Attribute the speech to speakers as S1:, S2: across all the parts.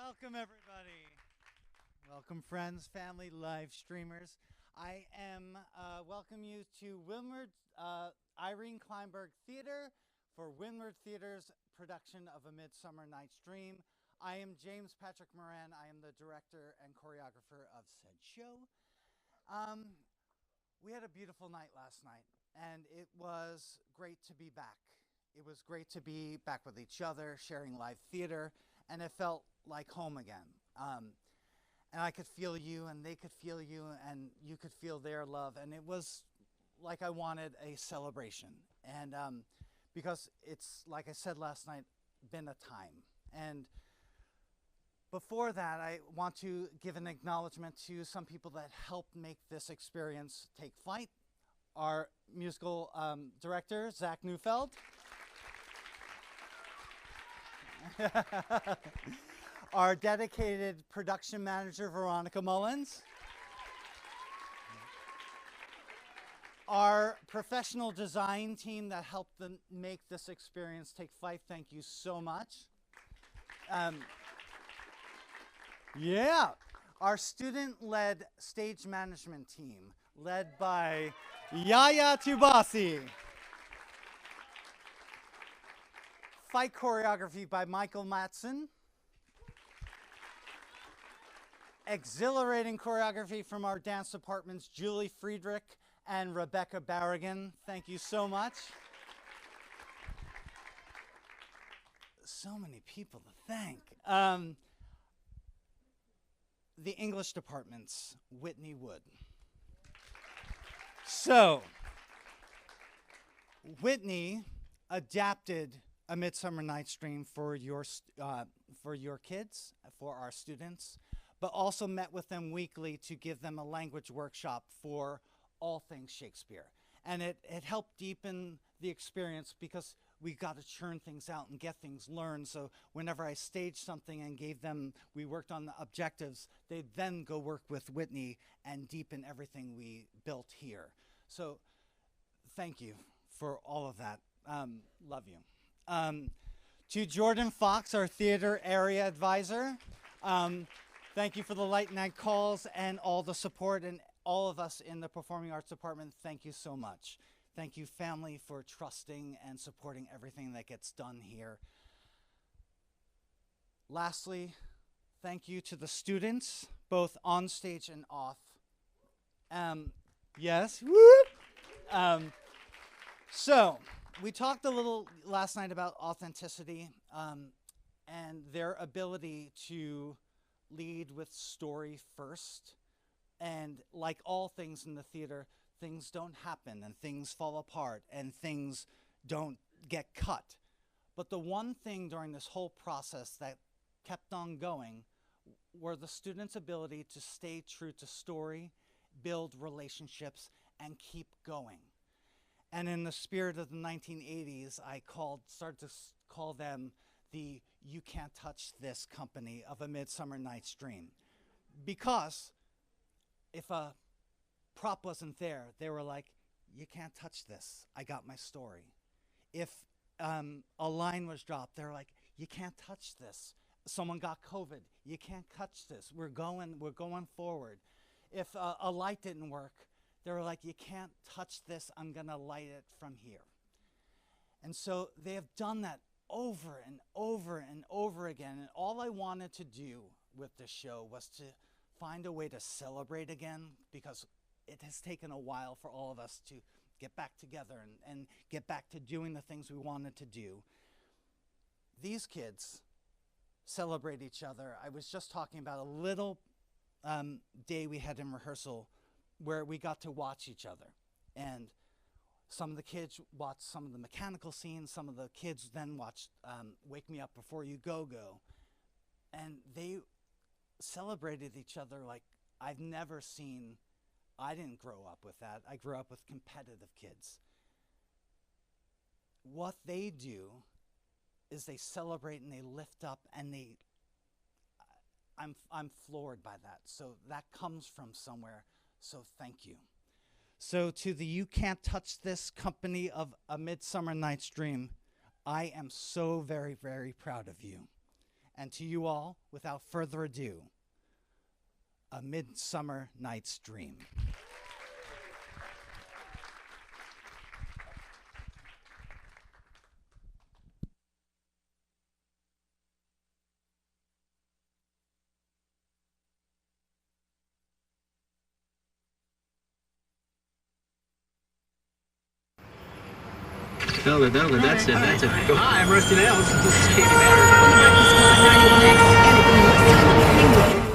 S1: Welcome, everybody. Welcome, friends, family, live streamers. I am welcome you to Windward Irene Kleinberg Theater for Windward Theater's production of A Midsummer Night's Dream. I am James Patrick Moran. I am the director and choreographer of said show. We had a beautiful night last night, and it was great to be back. It was great to be back with each other, sharing live theater, and it felt like home again. And I could feel you, and they could feel you, and you could feel their love, and it was like I wanted a celebration. And because it's, like I said last night, been a time. And before that, I want to give an acknowledgement to some people that helped make this experience take flight. Our musical director, Zach Neufeld. Our dedicated production manager, Veronica Mullins. Our professional design team that helped them make this experience take flight, thank you so much. Yeah, our student-led stage management team, led by Yaya Tubasi. Fight choreography by Michael Matson. Exhilarating choreography from our dance departments, Julie Friedrich and Rebecca Barragan. Thank you so much. So many people to thank. The English departments, Whitney Wood. So, Whitney adapted A Midsummer Night's Dream for your kids, for our students, but also met with them weekly to give them a language workshop for all things Shakespeare. And it helped deepen the experience because we got to churn things out and get things learned. So whenever I staged something and we worked on the objectives, they'd then go work with Whitney and deepen everything we built here. So thank you for all of that. Love you. To Jordan Fox, our theater area advisor. Thank you for the late night calls and all the support, and all of us in the Performing Arts Department, thank you so much. Thank you, family, for trusting and supporting everything that gets done here. Lastly, thank you to the students, both on stage and off. Yes, whoop! So, we talked a little last night about authenticity and their ability to lead with story first. And like all things in the theater, things don't happen and things fall apart and things don't get cut. But the one thing during this whole process that kept on going were the students' ability to stay true to story, build relationships, and keep going. And in the spirit of the 1980s, I started to call them the You Can't Touch This company of A Midsummer Night's Dream. Because if a prop wasn't there, they were like, you can't touch this. I got my story. If a line was dropped, they were like, you can't touch this. Someone got COVID. You can't touch this. We're going forward. If a light didn't work, they were like, you can't touch this. I'm going to light it from here. And so they have done that over and over and over again. And all I wanted to do with this show was to find a way to celebrate again, because it has taken a while for all of us to get back together and get back to doing the things we wanted to do. These kids celebrate each other. I was just talking about a little day we had in rehearsal where we got to watch each other. And some of the kids watched some of the mechanical scenes. Some of the kids then watched Wake Me Up Before You Go Go. And they celebrated each other like I've never seen. I didn't grow up with that. I grew up with competitive kids. What they do is they celebrate and they lift up, and I'm floored by that. So that comes from somewhere. So thank you. So to the You Can't Touch This company of A Midsummer Night's Dream, I am so very, very proud of you. And to you all, without further ado, A Midsummer Night's Dream.
S2: Fella, that's it. That's it.
S3: Hi, I'm Rusty Nails. This is Katie Matter.
S4: On the Breakfast Club at 91X and at Windward.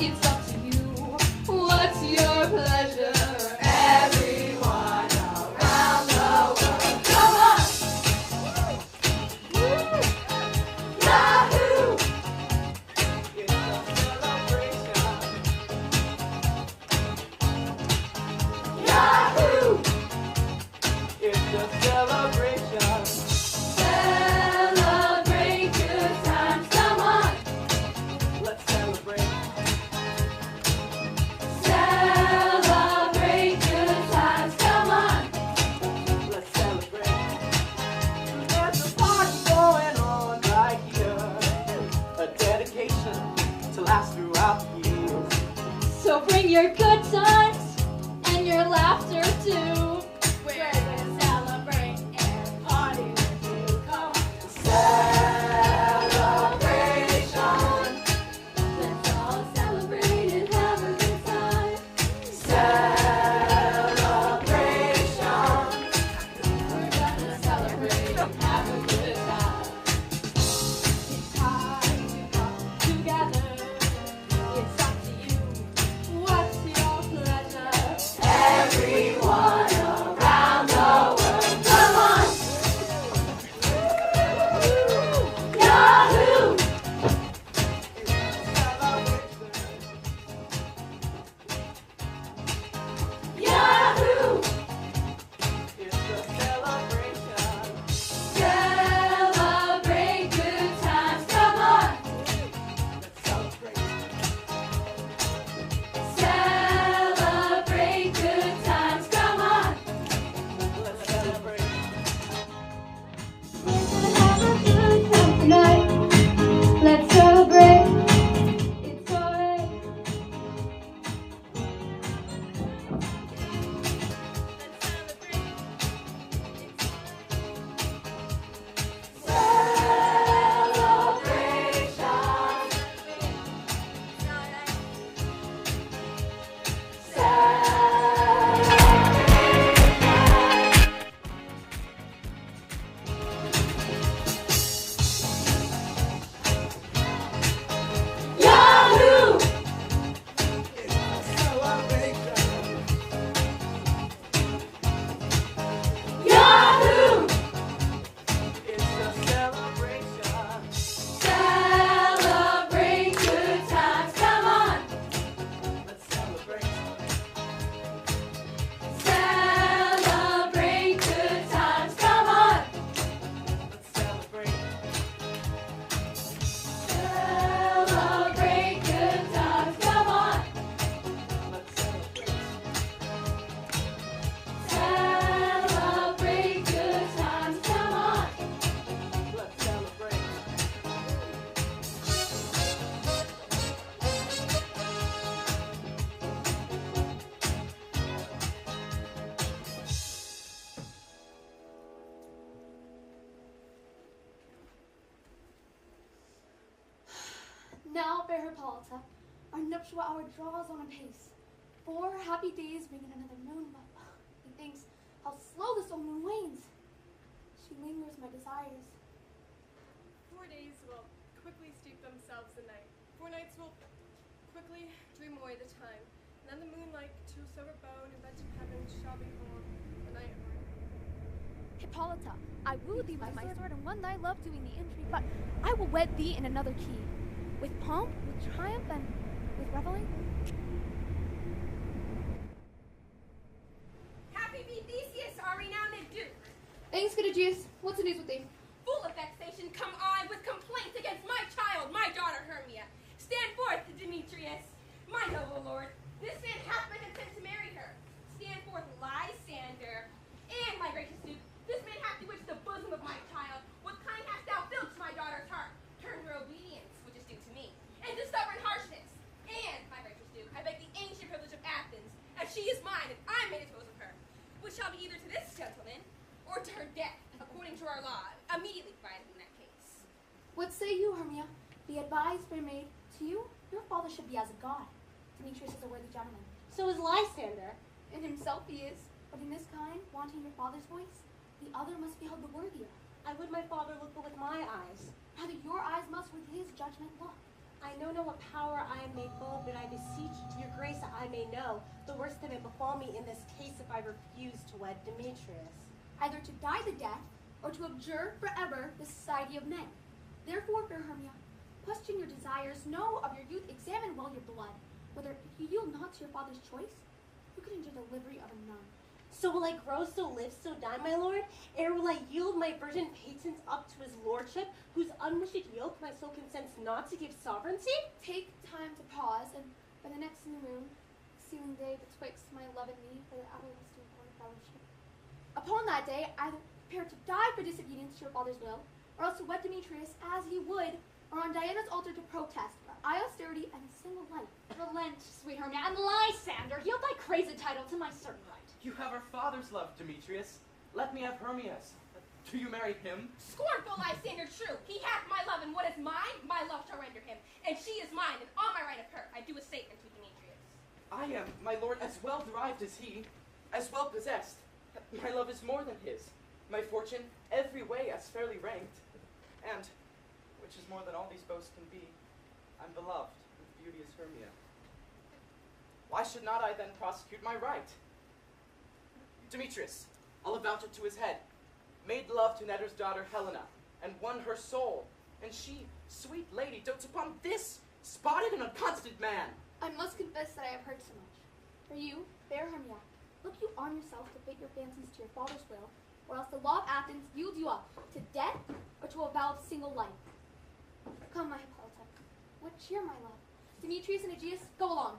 S5: It's up to you. What's your pleasure? Everyone around the world. Come on! Woo! Yahoo!
S3: It's a celebration.
S5: Yahoo!
S3: It's a celebration.
S5: Celebrate good times. Come on!
S3: Let's celebrate.
S5: Celebrate good times. Come on!
S3: Let's celebrate. There's a party going on right here. A dedication to last throughout the years.
S5: So bring your good times and your laughter too. We're gonna celebrate and party with you. Come on. Celebration. Let's all celebrate and have a good time. Celebration. We're gonna celebrate and have a good time. It's time to come together. It's up to you. What's your pleasure? Everyone Now, fair Hippolyta, our nuptial hour draws on apace. 4 happy days bring in another moon, but methinks how slow this old moon wanes. She lingers my desires.
S6: 4 days will quickly steep themselves in night. 4 nights will quickly dream away the time. And then the moon, like to a silver bone and bent to heaven, shall behold the night of our
S5: Hippolyta, I woo thee with my sword and won thy love doing the intrigue, but I will wed thee in another key. With pomp, with triumph, and with reveling.
S7: Happy be Theseus, our renowned Duke.
S5: Thanks, good Aegeus. What's the news with thee?
S7: Full of vexation, come I with complaints against my child, my daughter Hermia. Stand forth, Demetrius, my noble lord. This man hath my consent to marry her. Stand forth, Lysander. And, my gracious Duke, this man hath bewitched the bosom of my child. What kind hast thou filched my daughter's heart? Turn her obedience, which is due to me, into stubborn harshness. And, my gracious Duke, I beg the ancient privilege of Athens, as she is mine and I may dispose of her, which shall be either to this gentleman or to her death, according to our law, immediately provided in that case.
S5: What say you, Hermia? Be advised, fair maid. To you, your father should be as a god. Demetrius is a worthy gentleman.
S8: So is Lysander.
S5: In himself he is, but in this kind, wanting your father's voice, the other must be held the worthier.
S8: I would my father look but with my eyes.
S5: Rather your eyes must with his judgment look.
S8: I know not what power I am made bold, but I beseech your grace that I may know the worst that may befall me in this case if I refuse to wed Demetrius.
S5: Either to die the death, or to abjure forever the society of men. Therefore, fair Hermia, question your desires, know of your youth, examine well your blood, whether if you yield not to your father's choice, you could endure the livery of a nun.
S8: So will I grow, so live, so die, my lord? Ere will I yield my virgin patents up to his lordship, whose unwished yoke my soul consents not to give sovereignty?
S5: Take time to pause, and by the next new moon, sealing day betwixt my love and me for the everlasting fellowship. Upon that day, either prepare to die for disobedience to your father's will, or else to wed Demetrius as he would, or on Diana's altar to protest for austerity and a single life.
S9: Relent, sweet Hermia, and Lysander, yield thy crazy title to my certain right.
S3: You have our father's love, Demetrius. Let me have Hermia's. Do you marry him?
S7: Scornful Lysander, true. He hath my love, and what is mine, my love shall render him. And she is mine, and on my right of her, I do a statement to Demetrius.
S3: I am, my lord, as well derived as he, as well possessed. My love is more than his. My fortune, every way as fairly ranked. And, which is more than all these boasts can be, I'm beloved with beauteous Hermia. Why should not I then prosecute my right? Demetrius, I'll avouch it to his head, made love to Netter's daughter Helena, and won her soul. And she, sweet lady, dotes upon this spotted and unconstant man.
S5: I must confess that I have heard so much. For you, fair Hermia, look you arm yourself to fit your fancies to your father's will, or else the law of Athens yields you up to death or to a vow of single life. Come, my Hippolyta. What cheer, my love? Demetrius and Aegeus, go along.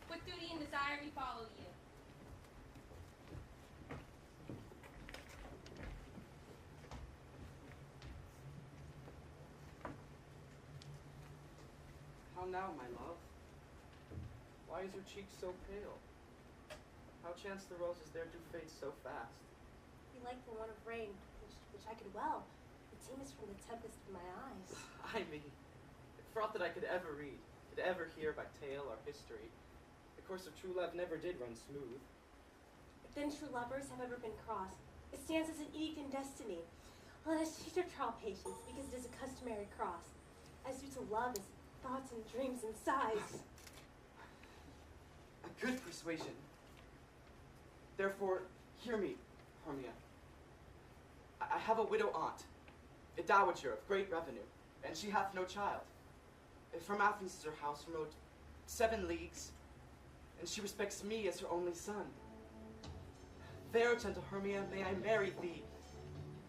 S7: With duty and desire we follow you.
S3: How now, my love? Why is your cheek so pale? How chance the roses there do fade so fast?
S8: Be like the one of rain, which I could well. It seems from the tempest of my eyes.
S3: I me, for aught that I could ever read, could ever hear by tale or history, the course of true love never did run smooth.
S8: If then true lovers have ever been crossed, it stands as an edict in destiny. Let us teach our trial patience, because it is a customary cross, as due to love is thoughts and dreams and sighs.
S3: A good persuasion. Therefore, hear me, Hermia. I have a widow aunt, a dowager of great revenue, and she hath no child. From Athens is her house, remote 7 leagues, and she respects me as her only son. There, gentle Hermia, may I marry thee,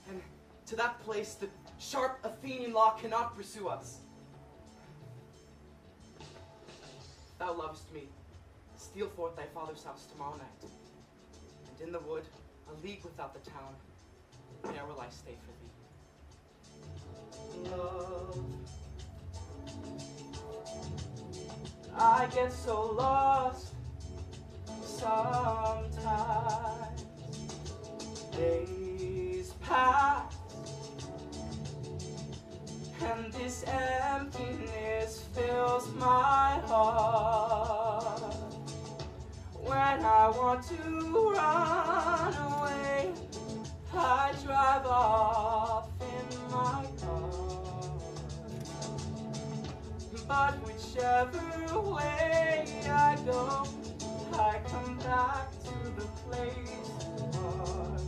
S3: and to that place the sharp Athenian law cannot pursue us. Thou lovest me. Steal forth thy father's house tomorrow night, and in the wood, a league without the town, there will I stay for thee. Love, I get so lost sometimes. Days pass, and this emptiness I want to run away. I drive off in my car. But whichever way I go, I come back to the place we are.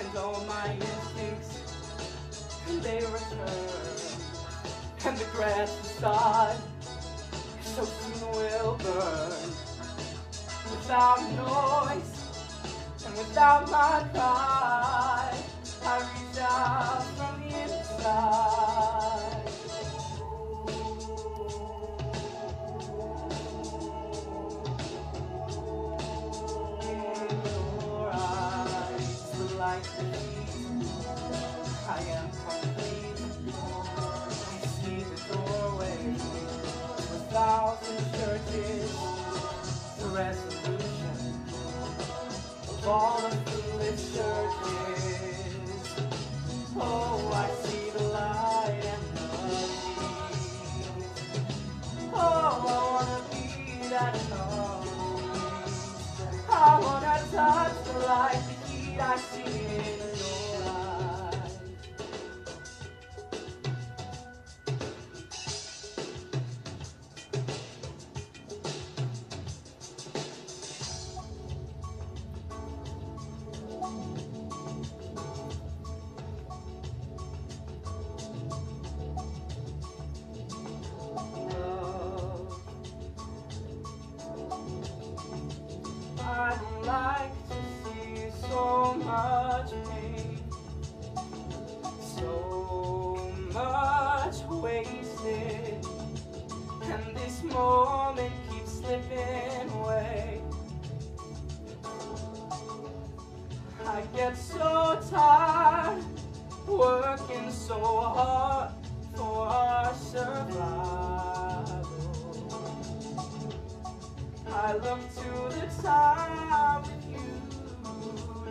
S3: And all my instincts, they return. And the grass beside so soon will burn. Without noise and without my pride, I reach out from the inside. In your eyes, the light that leads, I am complete. I see the doorway to 1,000 churches, the resolution of all the foolish churches. Oh, I see the light and the heat. Oh, I wanna be that complete. I wanna touch the light, the heat I see in your eyes. I don't like to see so much pain, so much wasted, and this moment keeps slipping away. I get so tired, working so hard for our survival. I look to the time with you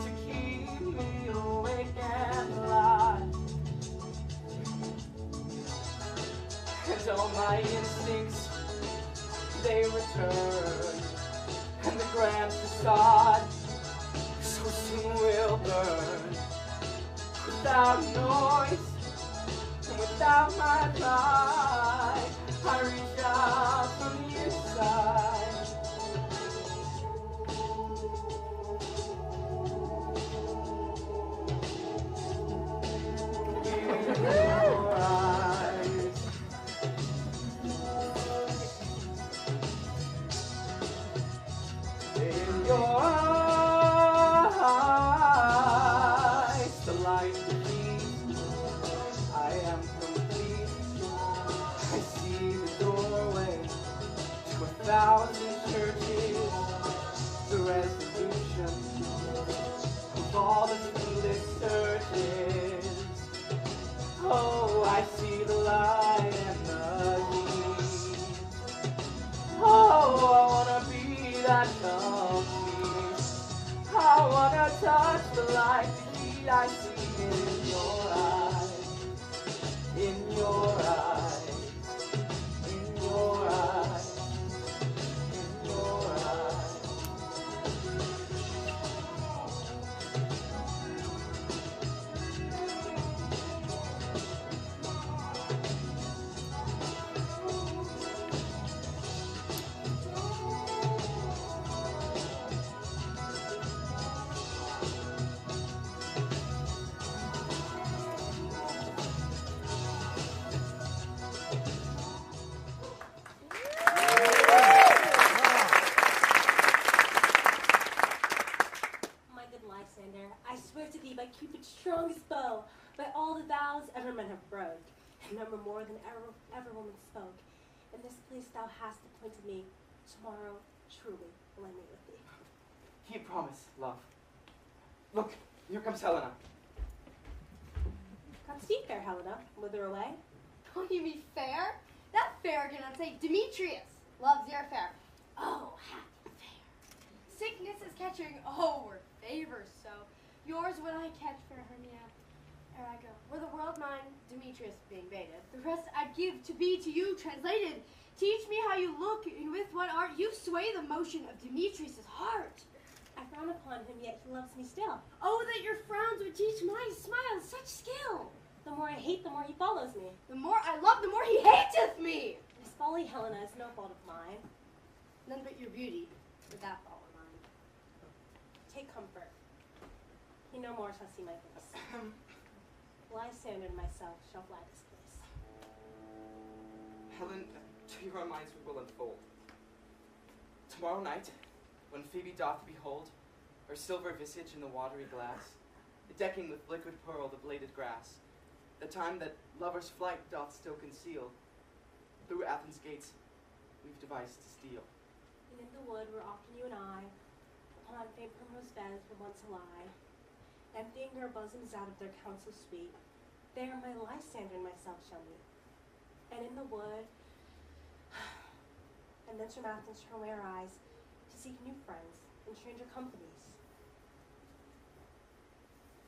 S3: to keep me awake and alive. And all my instincts, they return. And the grand facade so soon will burn. Without noise and without my pride, I reach out from the inside. Your eyes. In your eyes, the light leads. I am complete. I see the doorway to 1,000 churches, the resolution of all the foolish searches. Oh, I see the light and the heat. Oh, I wanna be that complete. I wanna touch the light, the heat I see in your eyes. In your eyes. In your eyes. In your eyes.
S8: My good Lysander, I swear to thee by Cupid's strongest bow, by all the vows ever men have broke, and number more than ever woman spoke. In this place thou hast appointed me, tomorrow truly will I meet with thee.
S3: Keep promise, love. Look, here comes Helena.
S8: Godspeed, fair Helena. Whither away?
S5: Oh, you mean fair? That fair cannot say Demetrius loves your fair. Oh, happy fair. Sickness is catching, oh, we're favors so. Yours would I catch, fair Hermia, ere I go. Were the world mine, Demetrius being baited, the rest I'd give to be to you translated Teach me how you look, and with what art you sway the motion of Demetrius' heart.
S8: I frown upon him, yet he loves me still.
S5: Oh, that your frowns would teach my smile such skill.
S8: The more I hate, the more he follows me.
S5: The more I love, the more he hateth me.
S8: His folly, Helena, is no fault of mine.
S5: None but your beauty, for that fault of mine.
S8: Take comfort. He no more shall see my face. Lysander and myself shall fly this place.
S3: Helen, to your own minds we will unfold. Tomorrow night, when Phoebe doth behold her silver visage in the watery glass, decking with liquid pearl the bladed grass, the time that lover's flight doth still conceal, through Athens' gates we've devised to steal.
S8: And in the wood where often you and I, upon faint primrose beds were once a lie, emptying their bosoms out of their counsel sweet, there my Lysander and myself shall meet. And in the wood, and thence from Athens turn away our eyes, to seek new friends and stranger companies.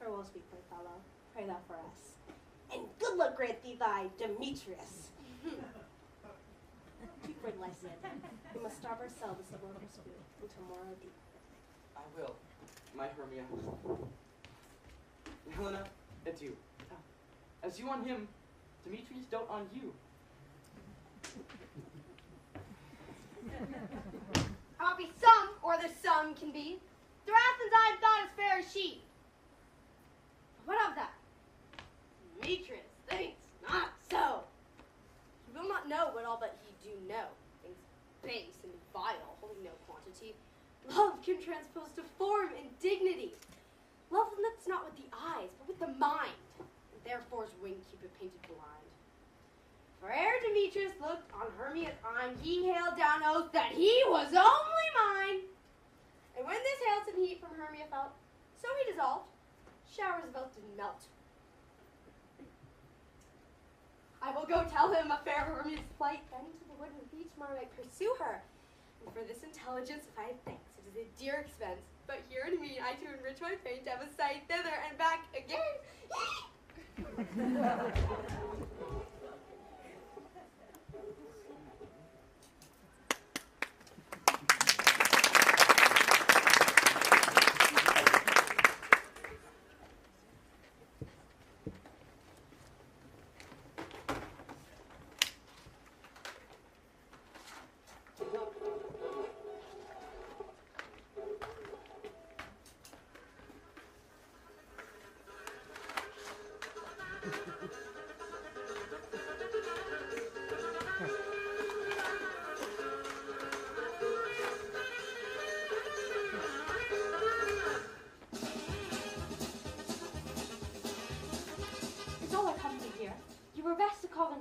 S8: Farewell, sweet playfellow, pray thou for us. And good luck grant thee thy Demetrius. Keep word, Lysander. We must starve ourselves of local food until morrow deep.
S3: I will, my Hermia. Helena, adieu. As you on him, Demetrius dote on you.
S5: I'll be some, or the some can be. Through Athens I am thought as fair as she. What of that? Demetrius thinks not so. He will not know what all but he do know. Things base and vile, holding no quantity. Love can transpose to form and dignity. Love looks not with the eyes, but with the mind, and therefore's wing keepeth painted blind. For ere Demetrius looked on Hermia's eyne, he hailed down oath that he was only mine. And when this hailed some heat from Hermia felt, so he dissolved, showers of oath did melt. I will go tell him a fair Hermia's plight, then to the wood with each tomorrow I pursue her. And for this intelligence, if I have thanks, it is a dear expense. But here in me, I to enrich my fame, to have a sight thither and back again.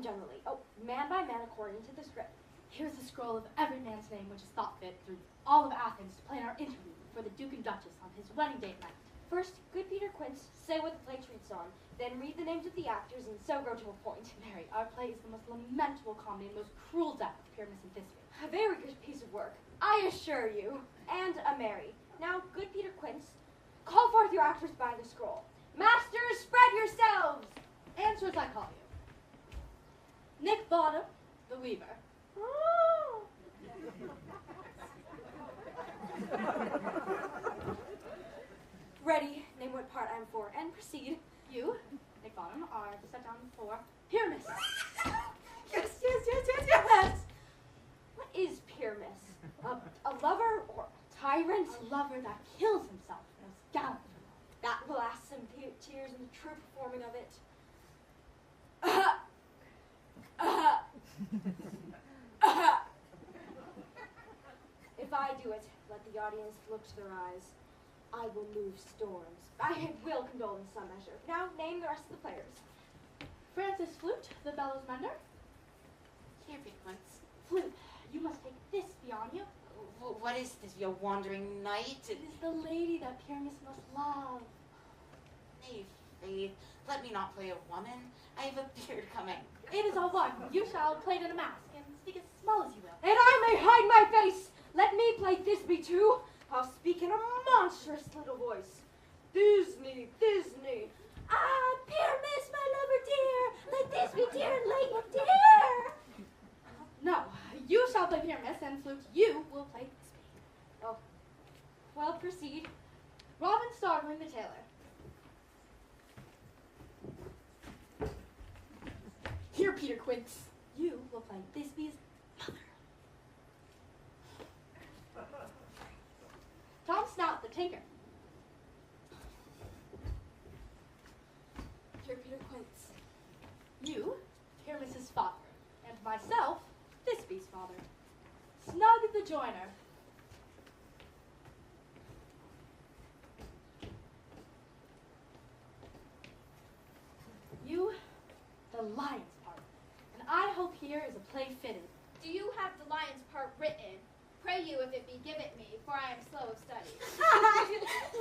S9: Generally. Oh, man by man according to the script. Here's the scroll of every man's name which is thought fit through all of Athens to plan our interview for the Duke and Duchess on his wedding day night. First, good Peter Quince, say what the play treats on, then read the names of the actors and so go to a point. Mary, our play is the most lamentable comedy and most cruel death of Pyramus and Thisbe. A very good piece of work, I assure you. And a Mary. Now, good Peter Quince, call forth your actors by the scroll. Masters, spread yourselves! Answer as I call you. Nick Bottom, the weaver. Oh. Ready, name what part I'm for, and proceed. You, Nick Bottom, are set down for Pyramus. Yes. What is Pyramus? A lover or a tyrant? A lover that kills himself most gallantly. That will ask some tears in the true performing of it. If I do it, let the audience look to their eyes. I will move storms. I will condole in some measure. Now, name the rest of the players. Francis Flute, the bellows mender.
S10: Here, big ones.
S9: Flute, you must take this beyond you.
S10: What is this, your wandering knight?
S9: It is the lady that Pyramus must love.
S10: Nay, Faith, let me not play a woman. I have a beard coming.
S9: It is all one. You shall play it in a mask, and speak as small as you will. And I may hide my face! Let me play Thisbe too. I'll speak in a monstrous little voice. Thisbe. Ah, Pyramus, my lover dear, let Thisbe dear and lady dear. No, play Pyramus, and Flute, you will play Thisbe.
S8: Oh, well, proceed.
S9: Robin Starveling the tailor. Here, Peter Quince, you will play Thisbe's mother. Tom Snout the tinker.
S5: Here, Peter Quince.
S9: You, Pyramus's father, and myself, Thisbe's father. Snug the joiner. You, the lion's part, and I hope here is a play fitted.
S5: Do you have the lion's part written? Pray you if it be given me, for I am slow of study.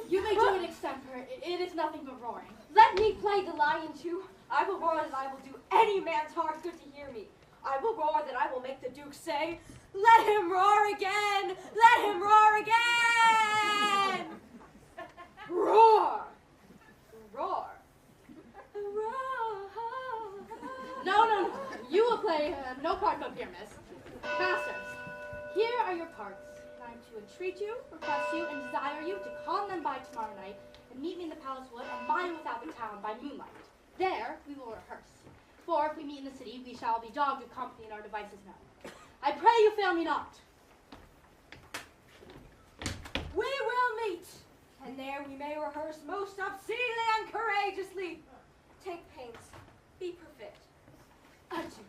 S9: You may do it extemper, it is nothing but roaring.
S8: Let me play the lion too. I will roar that I will do any man's heart good to hear me. I will roar that I will make the Duke say, "Let him roar again! Let him roar again!" Roar! Roar! Roar!
S9: No. You will play no part but Pyramus. Masters, here are your parts. And I am to entreat you, request you, and desire you to con them by tomorrow night and meet me in the palace wood a mile without the town by moonlight. There we will rehearse. For if we meet in the city, we shall be dogged of company and our devices known. I pray you fail me not.
S8: We will meet, and there we may rehearse most obscenely and courageously. Take pains, be perfect. Adieu.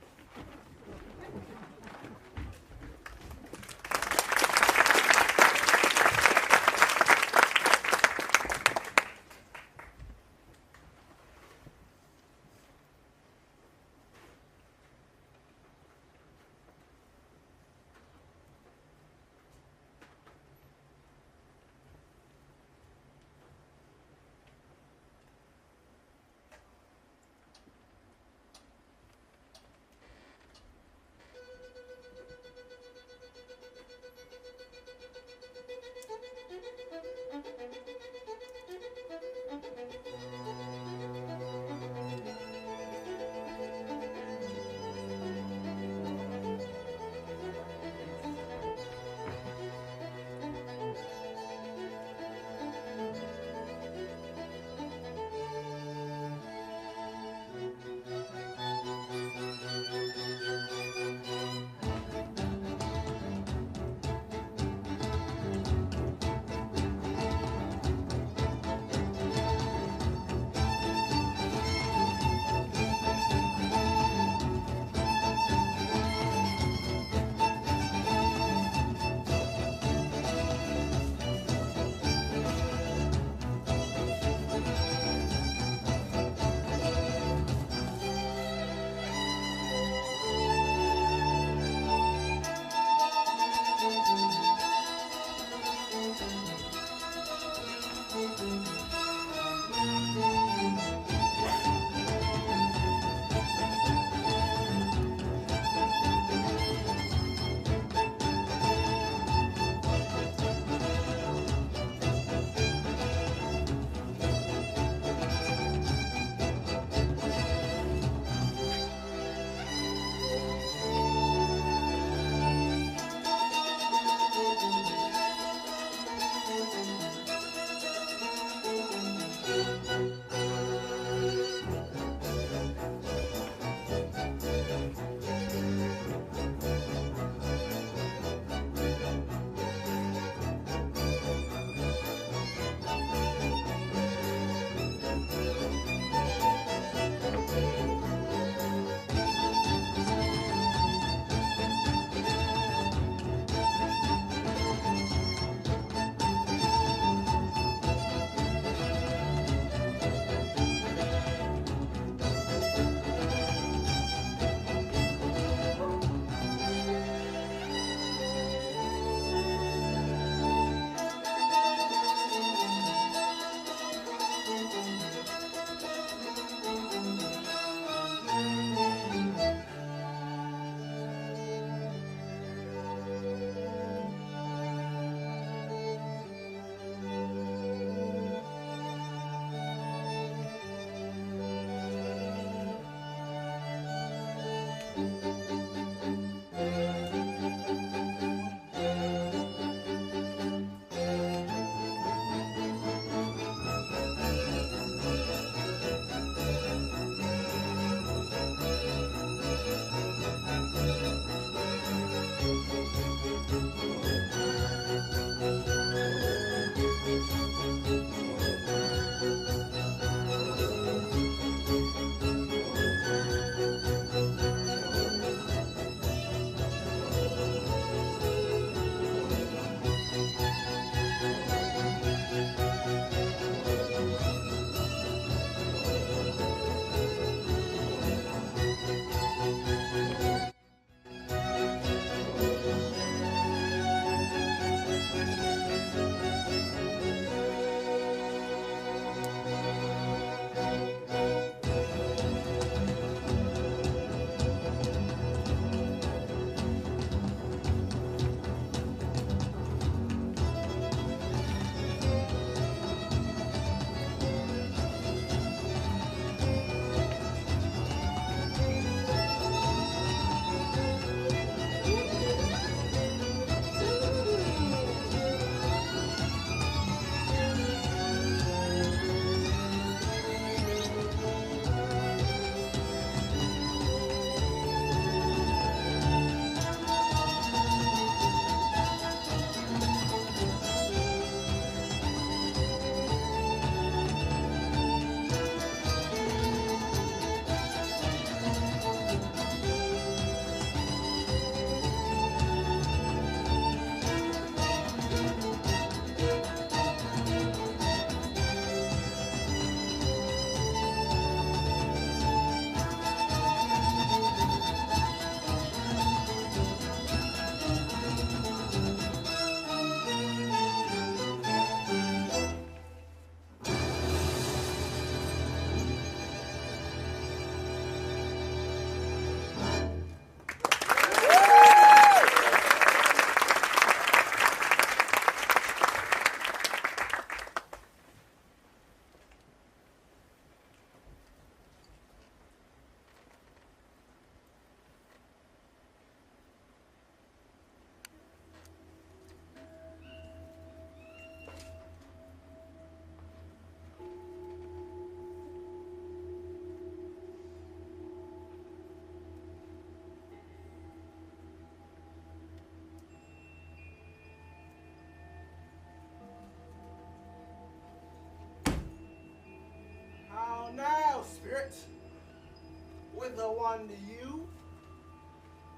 S11: respond to you?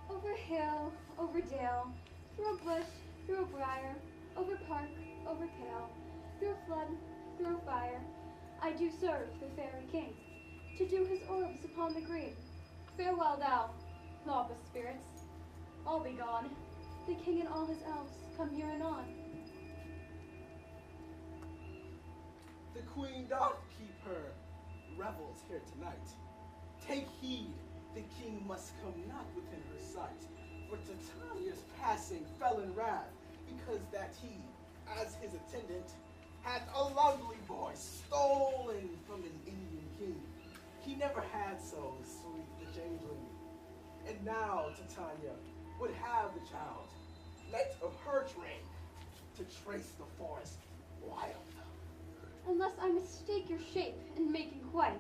S5: Over hill, over dale, through a bush, through a briar, over park, over pale, through a flood, through a fire, I do serve the fairy king, to do his orbs upon the green. Farewell thou, lawless spirits, all be gone. The king and all his elves come here anon.
S11: The queen doth keep her revels here tonight. Take heed, the king must come not within her sight. For Titania's passing fell in wrath, because that he, as his attendant, hath a lovely boy stolen from an Indian king. He never had so sweet the changeling. And now Titania would have the child, knight of her train, to trace the forest wild.
S5: Unless I mistake your shape and make inquiry,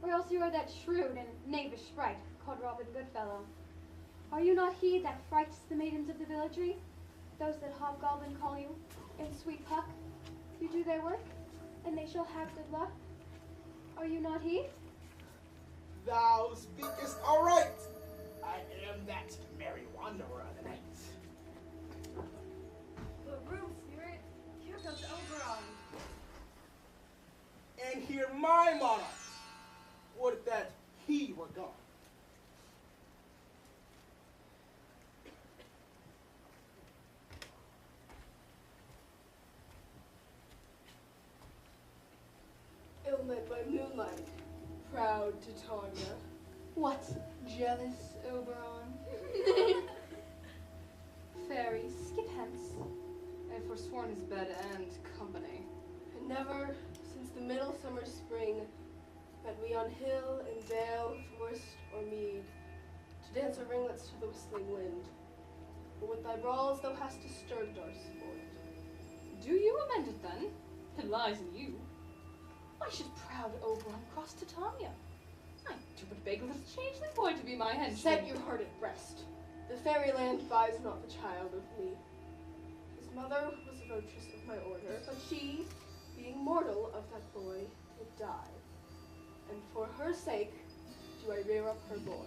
S5: or else you are that shrewd and knavish sprite called Robin Goodfellow. Are you not he that frights the maidens of the villagery? Those that hobgoblin call you, in sweet Puck? You do their work, and they shall have good luck. Are you not he?
S11: Thou speakest aright. I am that merry wanderer of the night.
S6: The room, spirit. Here comes Oberon.
S11: And hear my monarch. Would that he were gone.
S6: Ill-met by moonlight, proud Titania.
S9: What, jealous Oberon? Fairy, skip hence. I have forsworn his bed and company.
S6: And never, since the middle summer spring, met we on hill and dale, forest or mead, to dance our ringlets to the whistling wind. But with thy brawls thou hast disturbed our sport.
S9: Do you amend it then? It lies in you. Why should proud Oberon cross Titania? I do but beg of this changeling boy to be my henchman.
S6: Set your heart at rest. The fairyland buys not the child of me. His mother was a votress of my order, but she, being mortal of that boy, did die. And for her sake do I rear up her boy.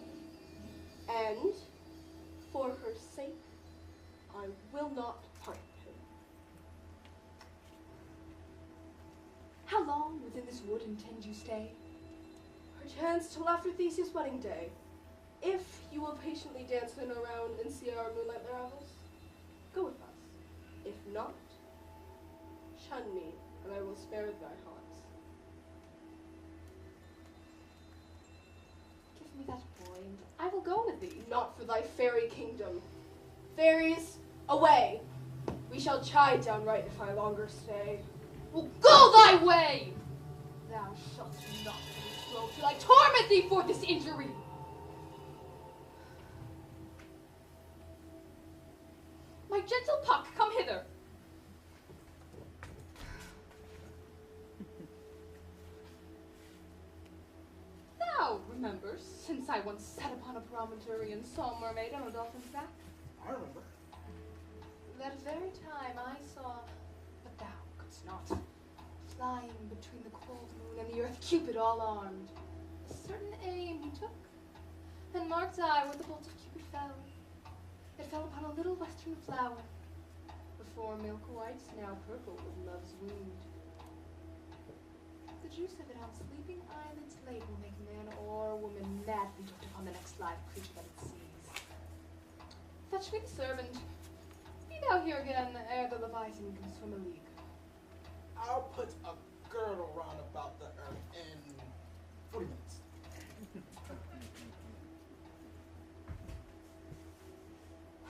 S6: And for her sake I will not part him.
S9: How long within this wood intend you stay?
S6: Perchance till after Theseus' wedding day, if you will patiently dance in around and see our moonlight revels, go with us. If not, shun me, and I will spare thy haunts.
S9: Give me that boy, and I will go with thee.
S6: Not for thy fairy kingdom. Fairies, away! We shall chide downright if I longer stay.
S9: Well, go thy way! Thou shalt not be slow till I torment thee for this injury. My gentle Puck, come hither. Thou remembers, since I once sat upon a promontory and saw a mermaid on a dolphin's back?
S11: I remember.
S9: That very time I saw, but thou couldst not, flying between the cold moon and the earth, Cupid all armed. A certain aim he took, and marked I where the bolt of Cupid fell. It fell upon a little western flower, before milk white, now purple with love's wound. The juice of it on sleeping eyelids laid will make man or woman madly hooked upon the next live creature that it sees. Fetch me the servant. Be thou here again ere the Leviathan can swim a league.
S11: I'll put a girdle round about the earth in 40 minutes.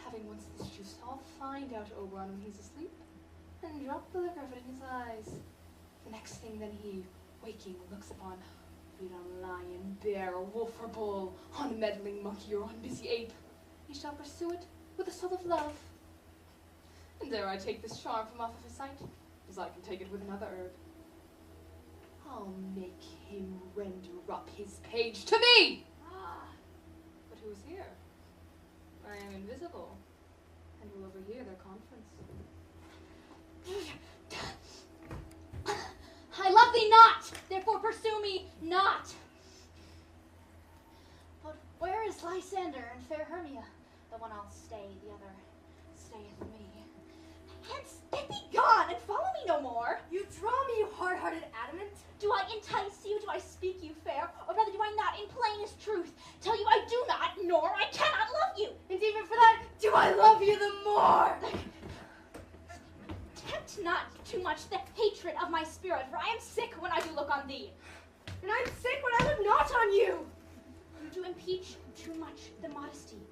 S9: Having once this juice, I'll find out Oberon when he's asleep, and drop the liquor of it in his eyes. The next thing then he, waking, looks upon, be it on lion, bear, or wolf, or bull, on meddling monkey, or on busy ape, he shall pursue it with a soul of love. And there I take this charm from off of his sight, as I can take it with another herb. I'll make him render up his page to me! But who is here? I am invisible, and will overhear their conference.
S5: I love thee not, therefore pursue me not.
S9: But Lysander and fair Hermia. The one I'll stay, the other stayeth me.
S5: Hence, get thee gone, and follow me no more.
S9: You draw me, you hard-hearted adamant. Do I entice you? Do I speak you fair? Or rather do I not, in plainest truth, tell you I do not, nor I cannot love you?
S5: And even for that, do I love you the more?
S9: Tempt not too much the hatred of my spirit, for I am sick when I do look on thee.
S5: And I'm sick when I look not on you.
S9: You do impeach too much the modesty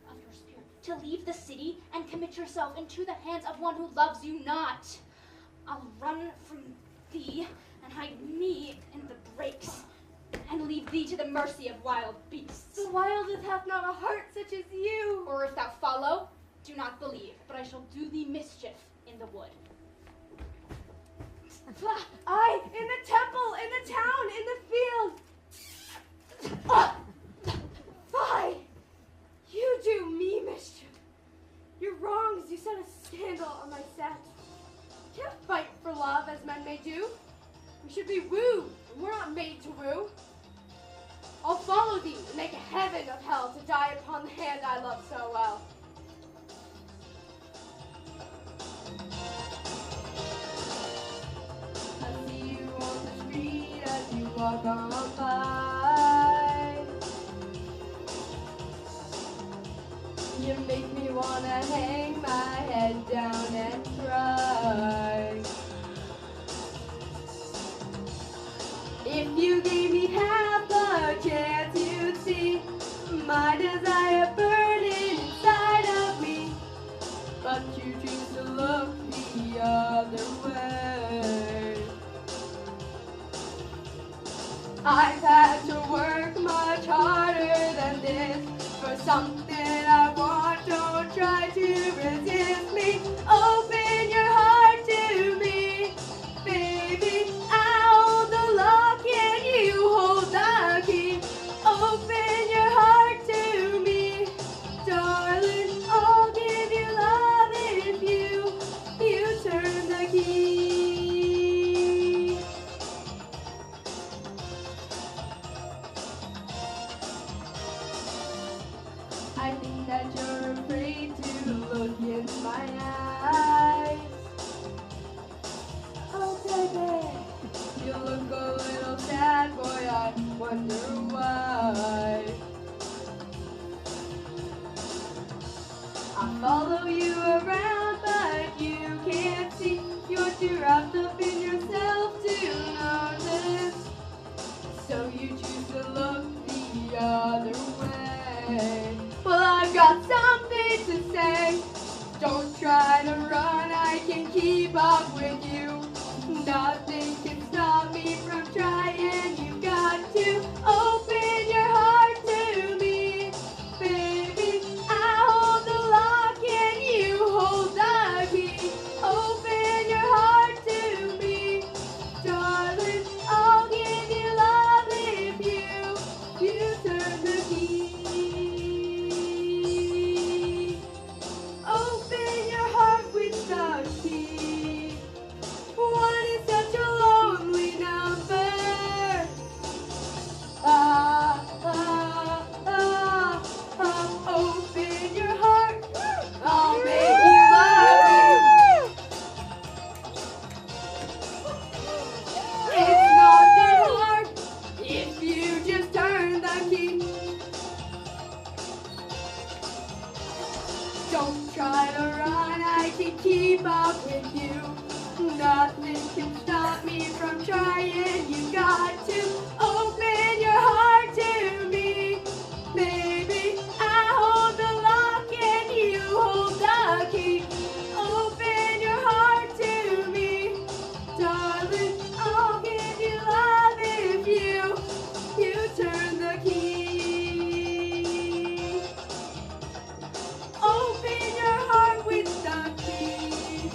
S9: of your spirit, to leave the city and commit yourself into the hands of one who loves you not. I'll run from thee and hide me in the brakes, and leave thee to the mercy of wild beasts.
S5: The wildest hath not a heart such as you.
S9: Or if thou follow, do not believe, but I shall do thee mischief in the wood.
S5: Aye, in the temple, in the town, in the field. Fie! You do me mischief. Your wrongs, you set a scandal on my set. Can't fight for love as men may do. We should be wooed, and we're not made to woo. I'll follow thee and make a heaven of hell to die upon the hand I love so well. I see you on the street as you walk on by. You make me wanna hang my head down and cry. If you gave me half a chance, you'd see my desire burning inside of me. But you choose to look the other way. I've had to work much harder than this for something I want. Don't try to resist me. Open your heart to me, baby. I hold the lock and you hold the key. Open your heart to me, darling. I'll give you love if you turn the key. I think that you're afraid to look in my eyes. Oh, baby, you look a little sad, boy, I wonder why. I follow you around, but you can't see. You're too wrapped up in yourself to notice. So you choose to look the other way. Well, I've got something to say. Don't try to run, I can keep up with you. Nothing can stop me from trying. You got to open your heart to me, baby. I hold the lock and you hold the key. Open your heart to me, darling. I'll give you love if you turn the key. Open your heart with the key. One is such a lonely number. Open your heart. I'll make you love me. It's not that hard if you just turn the key. Don't try to run, I can keep up with you. Nothing can stop me from trying. You got to open your heart to me, baby. I hold the lock and you hold the key. Open your heart to me, darling. I'll give you love if you turn the key. Open your heart with the key.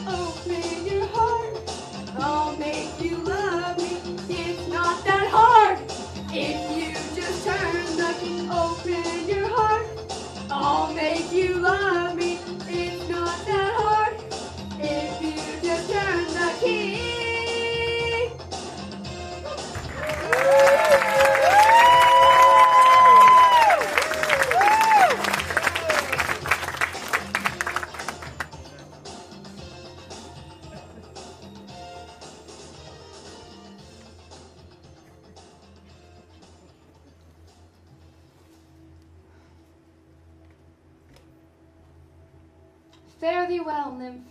S5: Open your heart, I'll make you love me. It's not that hard.
S9: Fare thee well, nymph.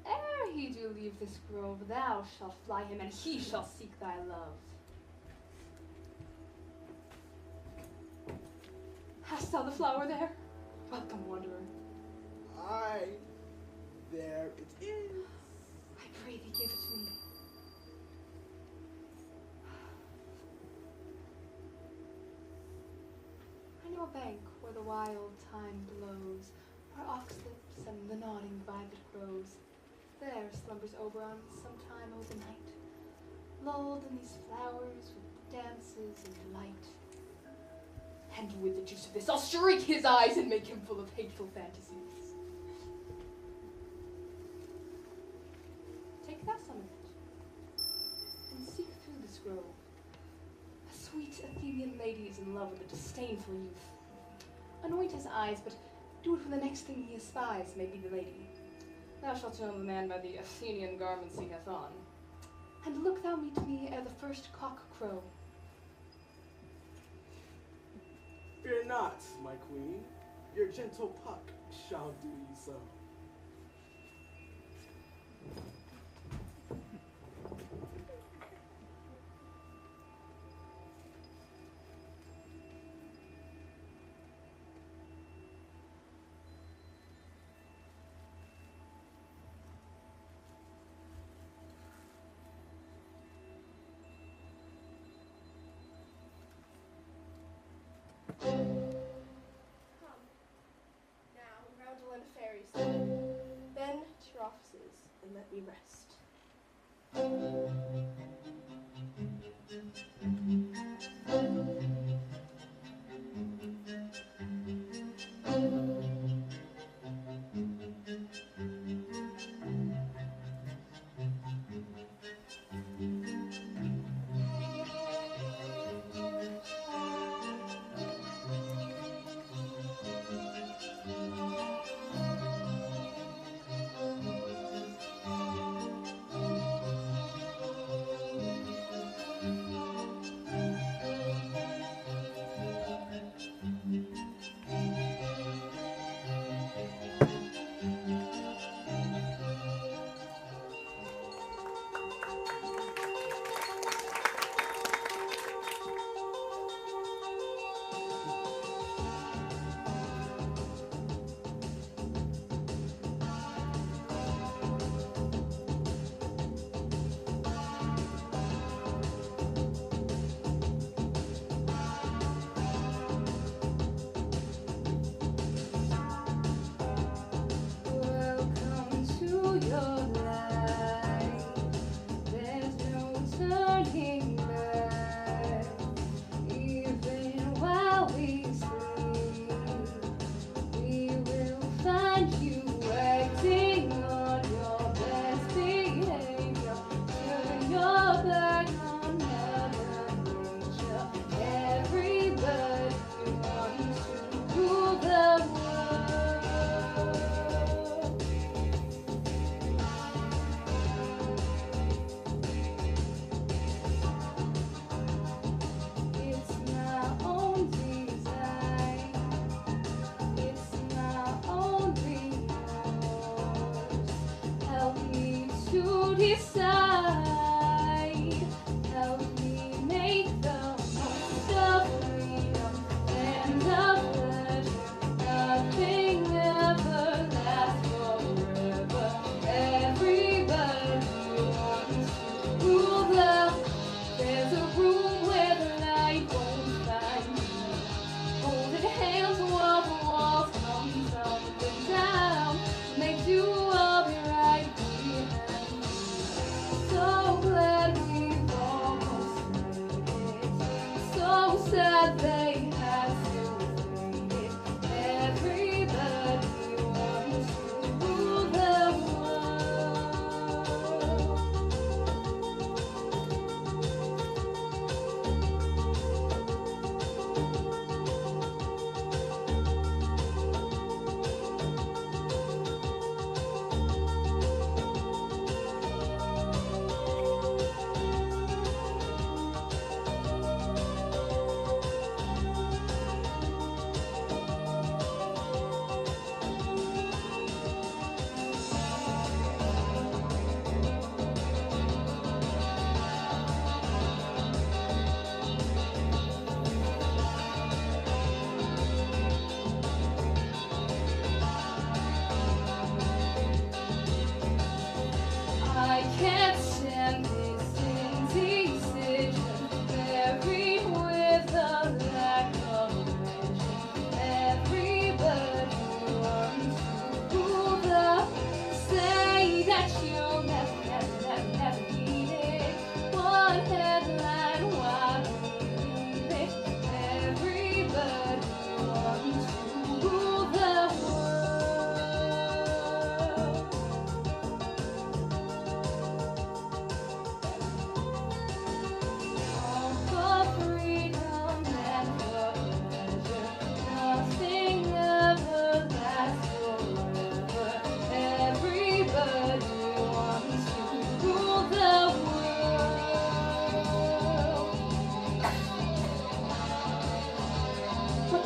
S9: Ere he do leave this grove, thou shalt fly him, and he shall seek thy love. Hast thou the flower there? Welcome, wanderer.
S11: Aye, there it is.
S9: I pray thee give it to me. I know a bank where the wild thyme blows, where oxlips and the nodding violet grows. There slumbers Oberon sometime o' the night, lulled in these flowers with dances and delight. And with the juice of this I'll streak his eyes and make him full of hateful fantasies. Take thou some of it, and seek through this grove. A sweet Athenian lady is in love with a disdainful youth. Anoint his eyes, but do it when the next thing he espies may be the lady. Thou shalt know the man by the Athenian garments he hath on. And look thou meet me ere the first cock crow.
S11: Fear not, my queen. Your gentle Puck shall do you so.
S6: Come. Now, roundel and fairies. Then to your offices, and let me rest.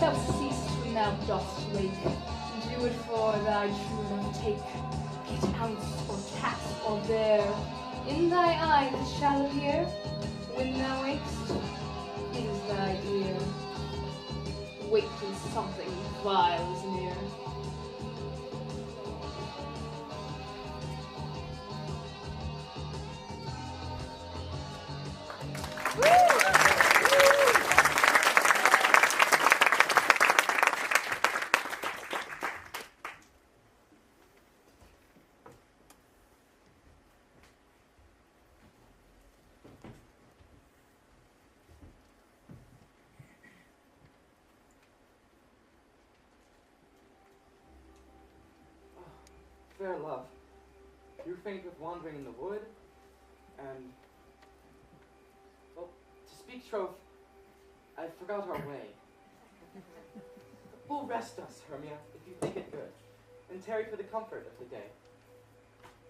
S9: shall cease when thou dost wake. Do it for thy true love take. Be it ounce or cat or bear, in thy eye that shall appear. When thou wakest, it is thy dear. Wait till something vile is near.
S3: Fair love, you faint with wandering in the wood, and, well, to speak troth, I forgot our way. We'll rest us, Hermia, if you think it good, and tarry for the comfort of the day.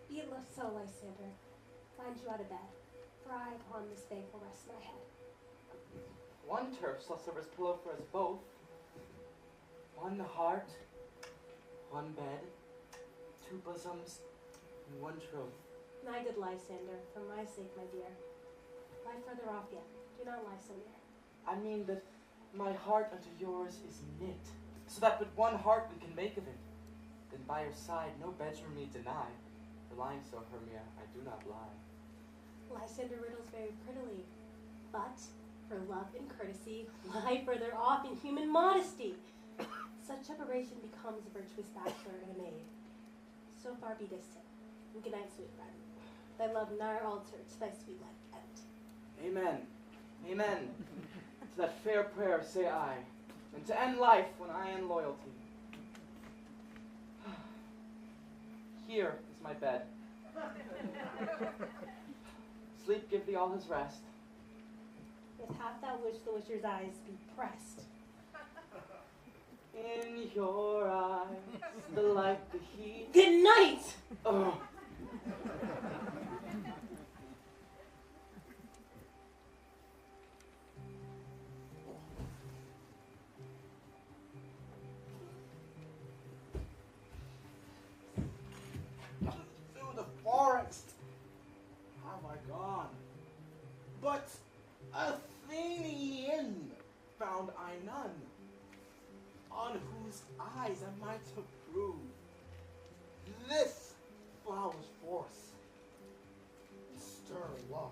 S8: Be it left so, Lysander. Find you out of bed, for I upon this bank will rest my head.
S3: One turf shall serve as pillow for us both. One heart, one bed, two bosoms, and one troth.
S8: My good Lysander, for my sake, my dear, lie further off yet. Do not lie so near.
S3: I mean that my heart unto yours is knit, so that but one heart we can make of it. Then by your side no bedroom need deny, for lying so, Hermia, I do not lie.
S8: Lysander riddles very prettily, but for love and courtesy, lie further off in human modesty. Such separation becomes a virtuous bachelor and a maid. So far be distant, and good night, sweet friend. Thy love ne'er altered to thy sweet life end.
S3: Amen. Amen. To that fair prayer say I, and to end life when I end loyalty. Here is my bed. Sleep give thee all his rest.
S8: If half thou wish the wisher's eyes be pressed.
S3: In your eyes, the light, the heat.
S8: Good night!
S3: Oh.
S11: Through the forest have I gone, but Athenian found I none, on whose eyes I might approve this flower's force, stern love.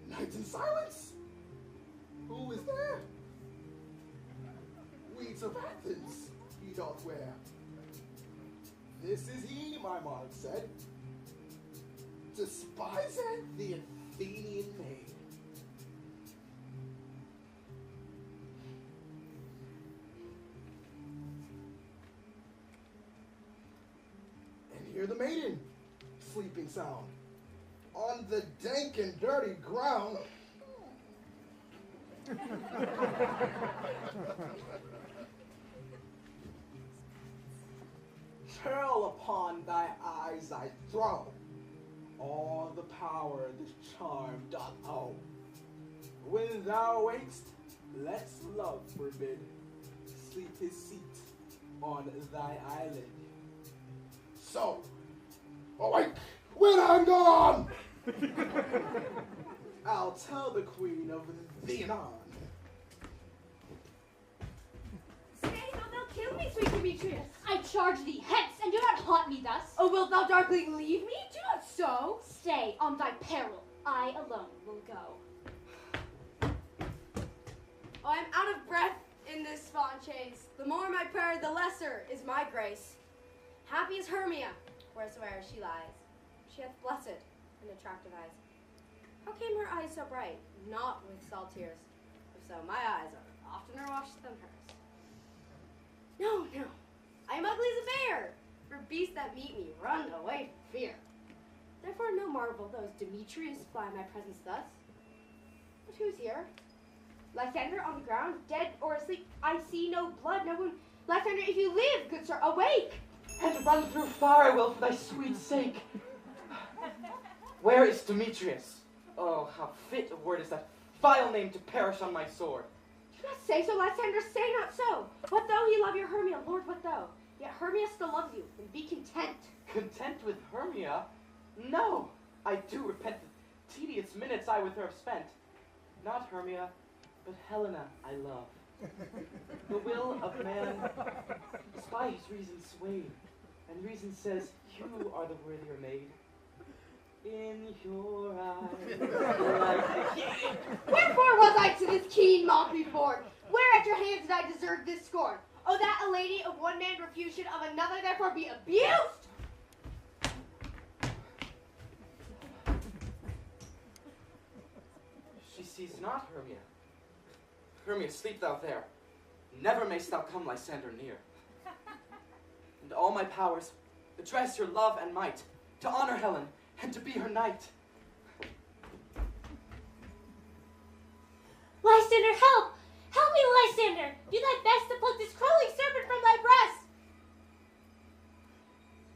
S11: Night in silence? Who is there? Weeds of Athens he doth wear. This is he, my monarch said, despiseth the Athenian maid. And hear the maiden, sleeping sound, on the dank and dirty ground. Pearl upon thy eyes I throw, all the power this charm doth owe. When thou wakest, let's love forbid, sleep his seat on thy eyelid. So, awake when I'm gone! I'll tell the queen of thee anon.
S5: Stay, though they'll kill me, sweet Demetrius.
S9: I charge thee, hence, and do not haunt me thus.
S5: Oh, wilt thou darkly leave me? Do not so.
S9: Stay, on thy peril. I alone will go.
S7: Oh, I'm out of breath in this spawn chase. The more my prayer, the lesser is my grace. Happy is Hermia, wheresoe'er she lies. She hath blessed and attractive eyes. How came her eyes so bright? Not with salt tears. If so, my eyes are oftener washed than hers. No, no, I am ugly as a bear, for beasts that meet me run away from fear. Therefore no marvel those Demetrius fly my presence thus. But who's here? Lysander on the ground, dead or asleep. I see no blood, no wound. Lysander, if you live, good sir, awake!
S3: And run through fire I will for thy sweet sake. Where is Demetrius? Oh, how fit a word is that vile name to perish on my sword.
S9: Do not say so, Lysander, say not so. What though he love your Hermia, Lord, what though? Yet Hermia still loves you, and be content.
S3: Content with Hermia? No, I do repent the tedious minutes I with her have spent. Not Hermia, but Helena I love. The will of man is by his reason swayed, and reason says you are the worthier maid. In your eyes, like the
S5: Wherefore was I to this keen mockery born? Where at your hands did I deserve this scorn? Oh, that a lady of one man refuse should of another therefore be abused?
S3: She sees not Hermia. Hermia, sleep thou there. Never mayst thou come Lysander near. And all my powers address your love and might to honor Helen and to be her knight.
S8: Lysander, help! Help me, Lysander! Do thy best to pluck this crawling serpent from thy breast!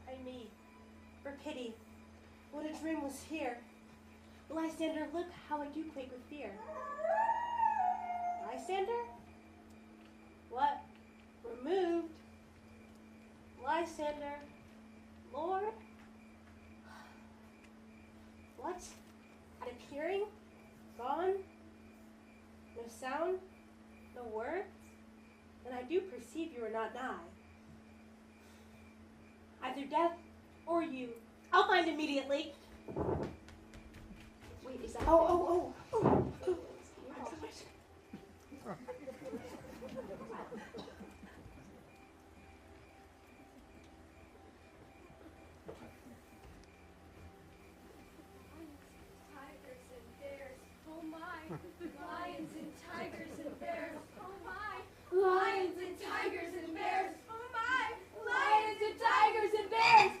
S8: Ay me, for pity, what a dream was here. Lysander, look how I do quake with fear. Lysander? What? Removed? Lysander? Lord? What? At appearing? Gone? No sound? No words? Then I do perceive you are not nigh. Either death or you. I'll find immediately.
S9: Wait, is that...
S8: Oh.
S7: Tigers and bears, oh my. Lions and tigers and bears, oh my. Lions and tigers and bears, oh my. Lions and tigers and bears.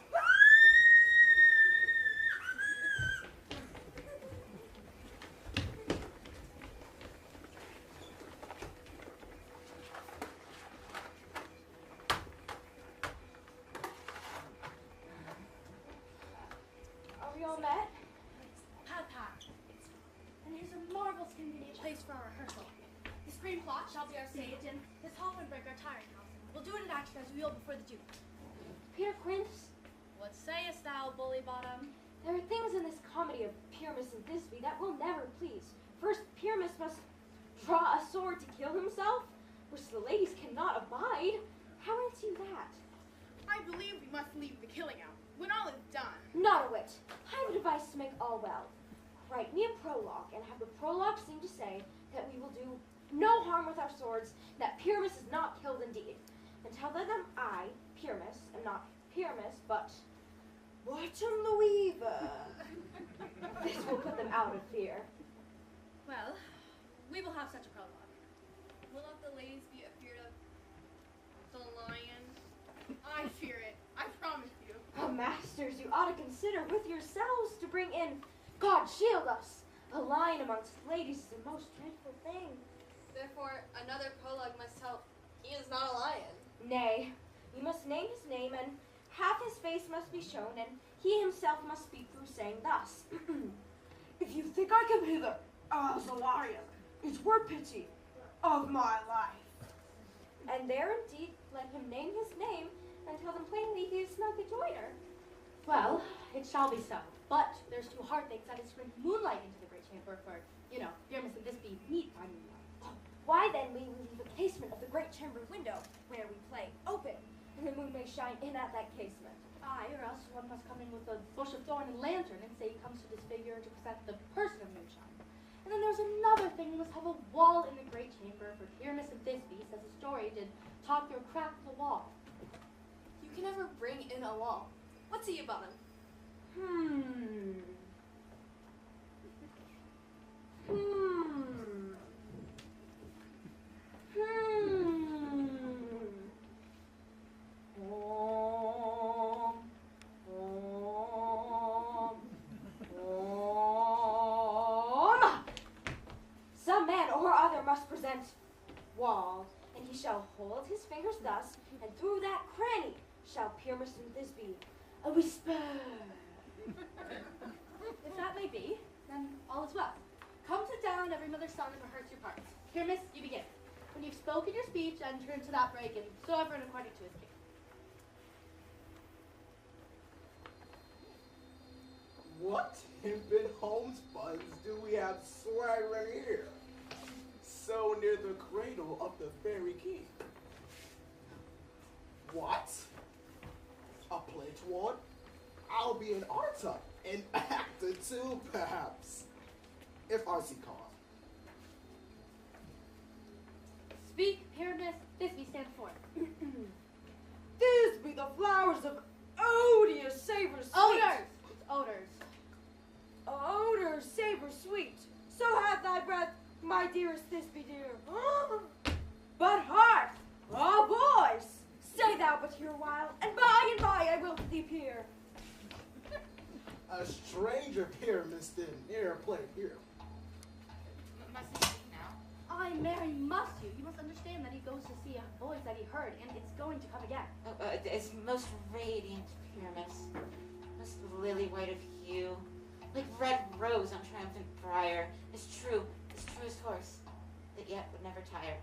S9: Are we all met?
S7: Papa, and here's a marvelous convenient place for our rehearsal. The screen plot shall be our stage, and this hall would break our tiring house. We'll do it in action as we will before the Duke.
S9: Peter Quince,
S7: What sayest thou, bully bottom?
S9: there are things in this comedy of Pyramus and Thisbe that will never please. First, Pyramus must draw a sword to kill himself, which the ladies cannot abide. How answer you that?
S6: I believe we must leave the killing out. When all is done.
S9: Not a whit. I have a device to make all well. Write me a prologue, and have the prologue seem to say that we will do no harm with our swords, that Pyramus is not killed indeed. And tell them I, Pyramus, am not Pyramus, but Watcham the Weaver. This will put them out of fear.
S7: Well, we will have such a prologue. Will not the ladies be afeard of the lion?
S6: I fear it. I promise you.
S9: Oh, masters, you ought to consider with yourselves to bring in, God shield us, a lion amongst ladies is a most dreadful thing.
S7: Therefore, another prologue must tell he is not a lion.
S9: Nay, you must name his name, and half his face must be shown, and he himself must speak through saying thus.
S12: If you think I come hither as a lion, it were pity of my life.
S9: And there indeed let him name his name, and tell them plainly he is not the joiner.
S13: Well, it shall be so. But there's two hard things that is bring moonlight into the great chamber for, Pyramus and Thisbe need by moonlight.
S9: Why then we leave the casement of the great chamber window, where we play, open, and the moon may shine in at that casement.
S13: Aye, or else one must come in with a bush of thorn and lantern and say he comes to disfigure and to present the person of moonshine. And then there's another thing, we must have a wall in the great chamber for Pyramus and Thisbe, says the story, did talk or crack the wall.
S7: You can never bring in a wall. What's he about him?
S9: Some man or other must present wall, and he shall hold his fingers thus, and through that cranny shall Pyramus and Thisbe a whisper.
S13: If then all is well. Come sit down, every mother's son, and rehearse your parts. Here, miss, you begin. When you've spoken your speech, enter into that break, and so everyone according to his case.
S11: What infant homespuns do we have swaggering here? So near the cradle of the fairy king. What? A pledge one? I'll be an arter, an actor too, perhaps. If RC calls.
S13: Speak, here, miss, this be stand forth.
S12: These be the flowers of odious savor sweet.
S13: Odors! It's odors.
S12: Odor savor sweet. So hath thy breath, my dearest this be dear. But hark, a voice. Stay thou but here awhile, and by I will to thee peer.
S11: A stranger here, Mr. Near play here.
S10: Must I speak now?
S13: I, Mary, must you. You must understand that he goes to see a voice that he heard, and it's going to come again.
S10: It's most radiant Pyramus, most lily white of hue, like red rose on triumphant briar, as true as horse, that yet would never tire.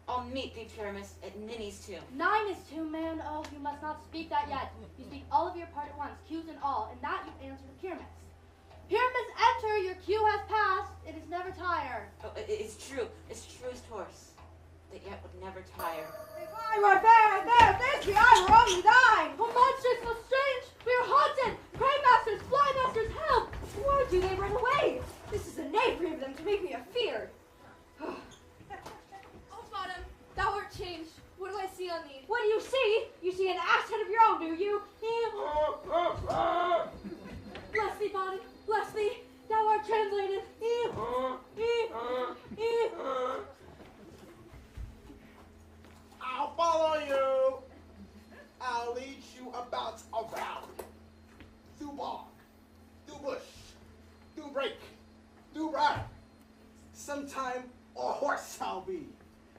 S10: I'll meet thee, Pyramus, at Ninny's tomb.
S13: 9 is 2, man. Oh, you must not speak that yet. You speak all of your part at once, cues and all, and that you answer the Pyramus. Pyramus, enter, your cue has passed, it is never tire.
S10: Oh, it's true as horse, that yet would never tire.
S12: If I were fair, Thisbe, I were only thine.
S13: Oh, monstrous, so strange, we are haunted. Pray, masters, fly, masters, help.
S12: Why do they run away? This is a knavery of them to make me afeard.
S6: Oh, Bottom, thou art changed. What do I see on thee?
S12: What do you see? You see an ass head of your own, do you?
S13: Bless thee, body, bless thee. Thou art translated.
S11: I'll follow you. I'll lead you about around. Through bog, through bush, through brake, through ride. Sometime a horse I'll be.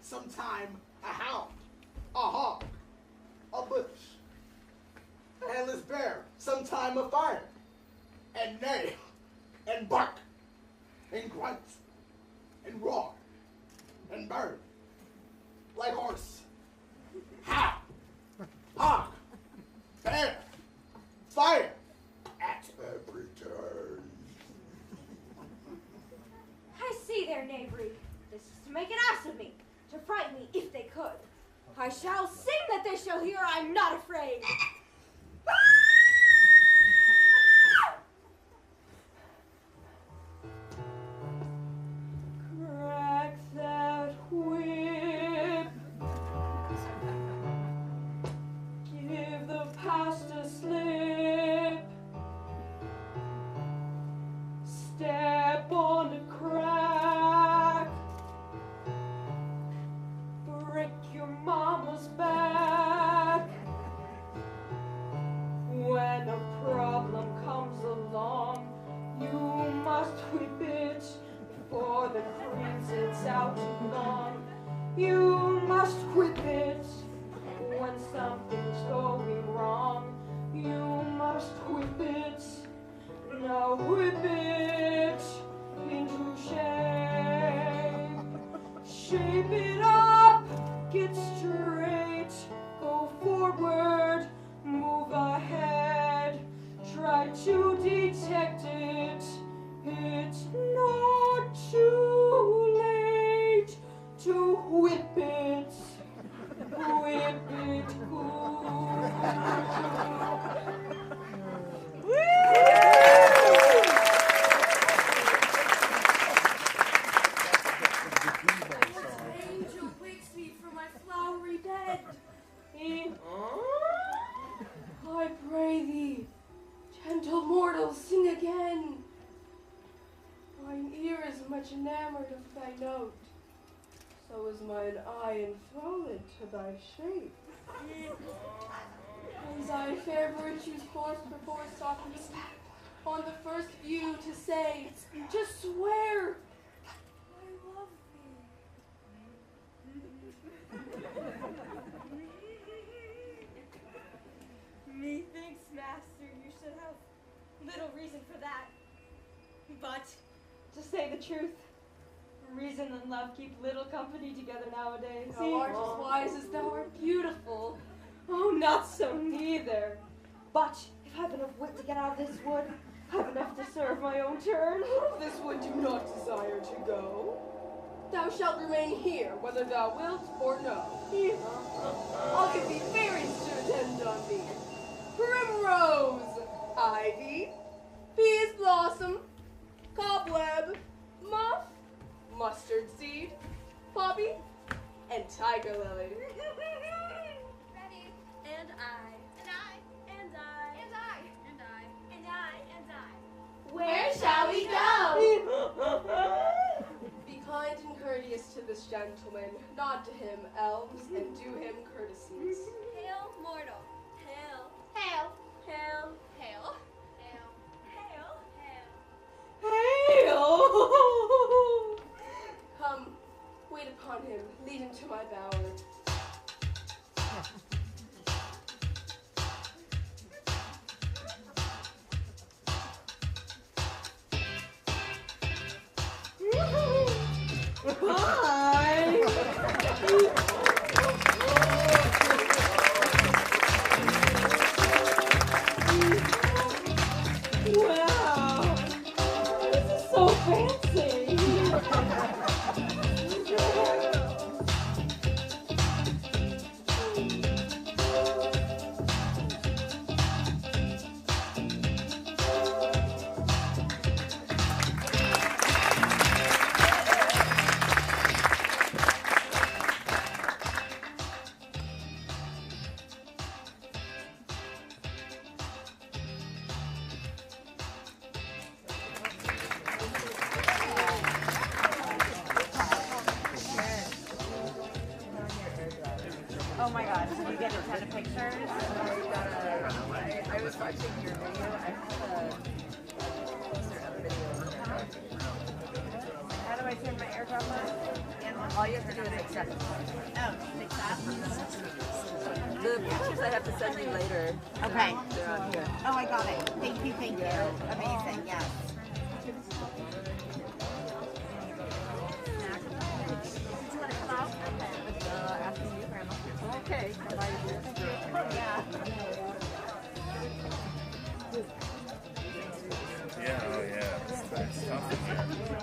S11: Sometime a hound, a hog, a bush, a headless bear. Sometime a fire, and neigh, and bark, and grunt, and roar, and burn, like horse, hound, hog, bear, fire, at every turn.
S12: I see their knavery. This is to make an ass of me, to frighten me if they could. I shall sing that they shall hear I'm not afraid. Crack that whip. Give the past a slip. Step on a crack. Break your mama's back. When a problem comes along, you must whip it before the cream's it's out and gone. You must whip it when something's going wrong. You must whip it. Now whip it into shape. Shape it up, get straight, go forward, move ahead, try to detect it. It's not too late to whip it. Whip it good.
S6: Angel wakes me from my flowery bed.
S12: I pray thee, gentle mortal, sing again. Mine ear is much enamored of thy note, so is mine eye enthralled to thy shape. As thy fair virtues forced before Socrates, on the first view to say, just swear, I love
S6: Methinks, master, you should have little reason for that. But
S8: To say the truth, reason and love keep little company together nowadays.
S12: Thou art as wise as thou art beautiful.
S8: Oh, not so neither. But if I've enough wit to get out of this wood, I've enough to serve my own turn.
S12: This wood do not desire to go. Thou shalt remain here, whether thou wilt or no. I'll give thee fairies to attend on thee. Primrose, ivy, peas blossom, cobweb, muff, mustard seed, poppy, and tiger lily.
S7: Ready. And I. And I. And I. And I. And I. And I. And I.
S5: Where shall we go?
S12: Be kind and courteous to this gentleman. Nod to him, elves, and do him courtesies.
S7: Hail, mortal. Hail.
S5: Hail.
S7: Hail. Hail. Hail. Hail.
S12: Hail! Come, wait upon him, lead him to my bower.
S8: Wow, this is so fancy.
S14: Oh my gosh, did you get a ton of pictures? I was watching your video. I have a poster of a video. How do I turn my airdrop on? All you have to do is accept. Oh, accept? The pictures I have to send you later. Okay. They're on here. Oh, I got it. Thank you, thank you. Amazing, yes. After you, Grandma. Okay. Yeah.
S15: Yeah, oh yeah. It's tough in here.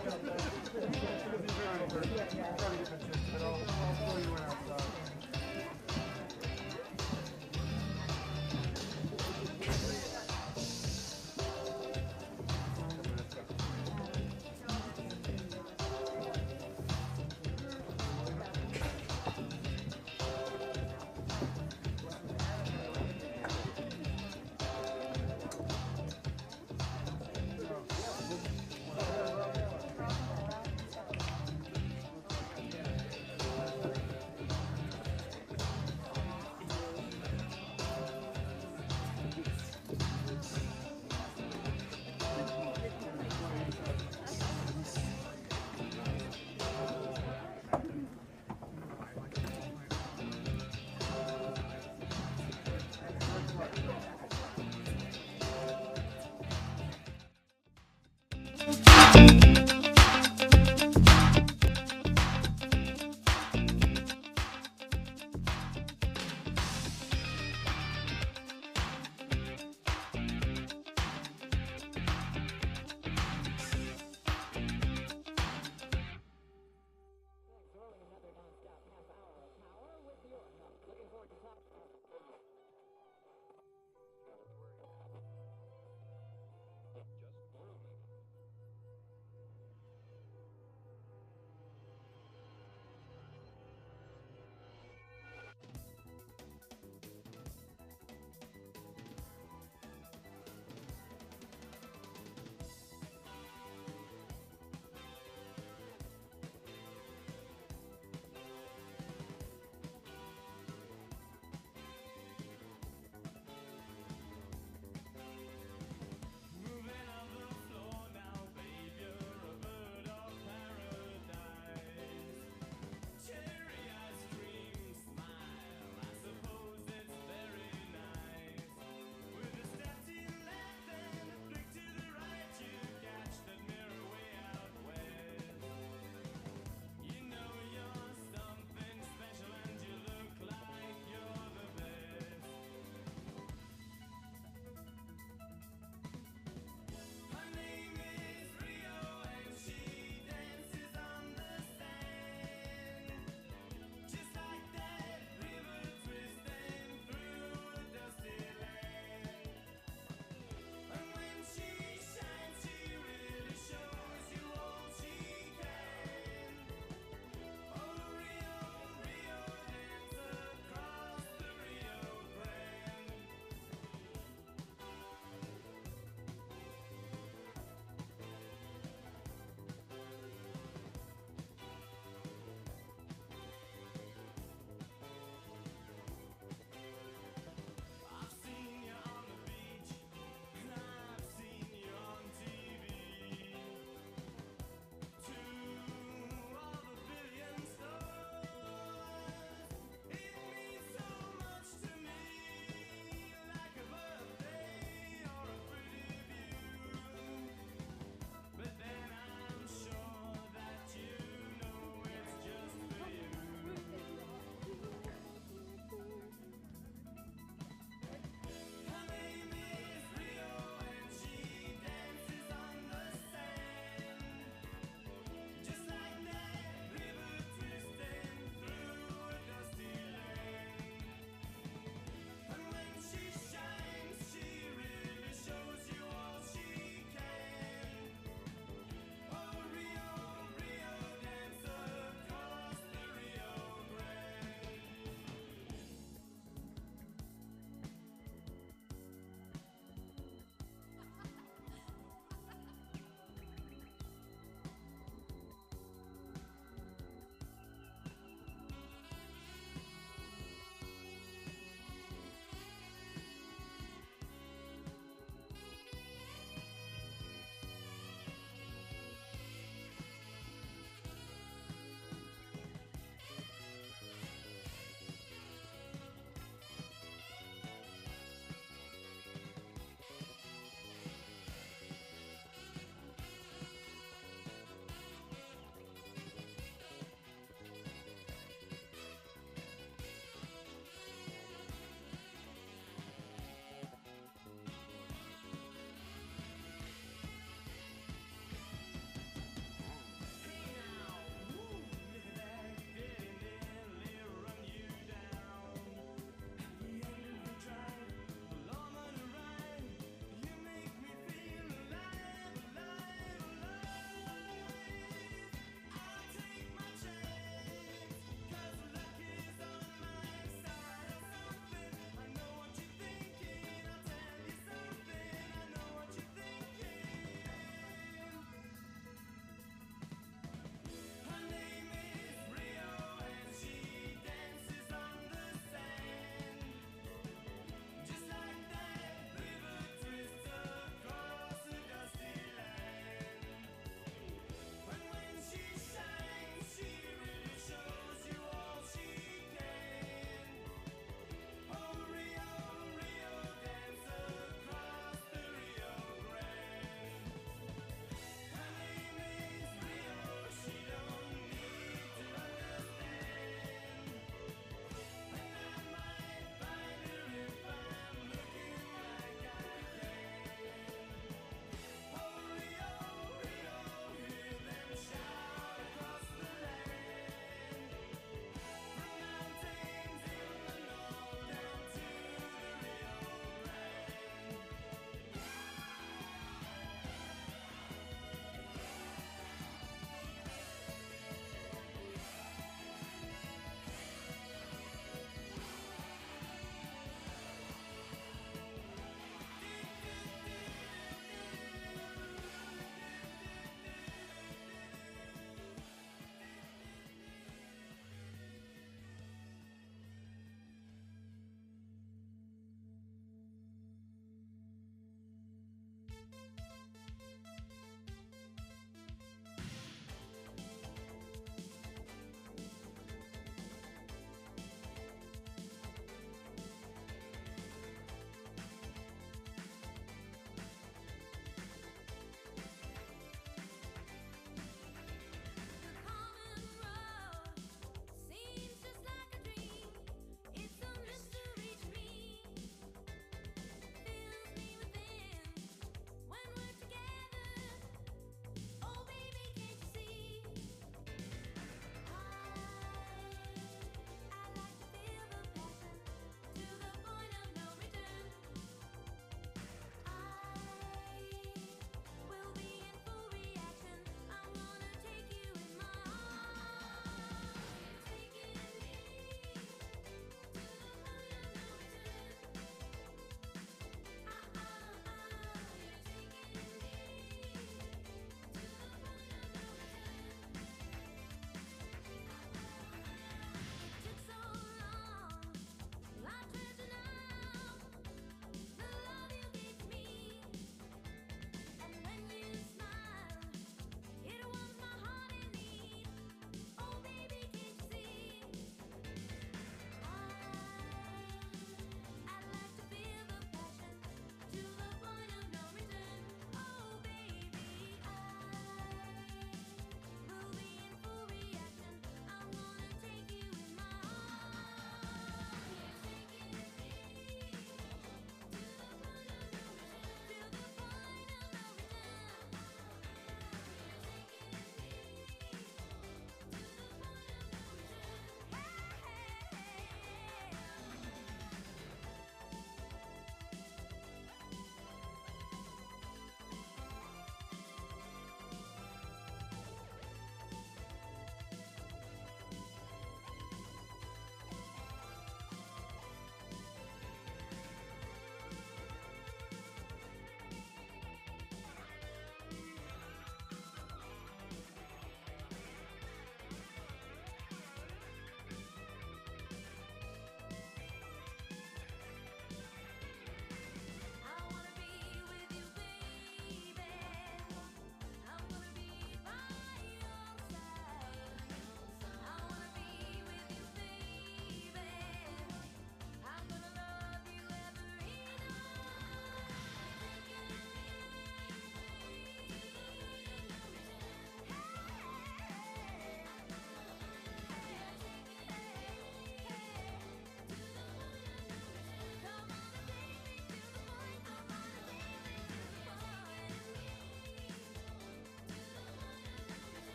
S16: When we're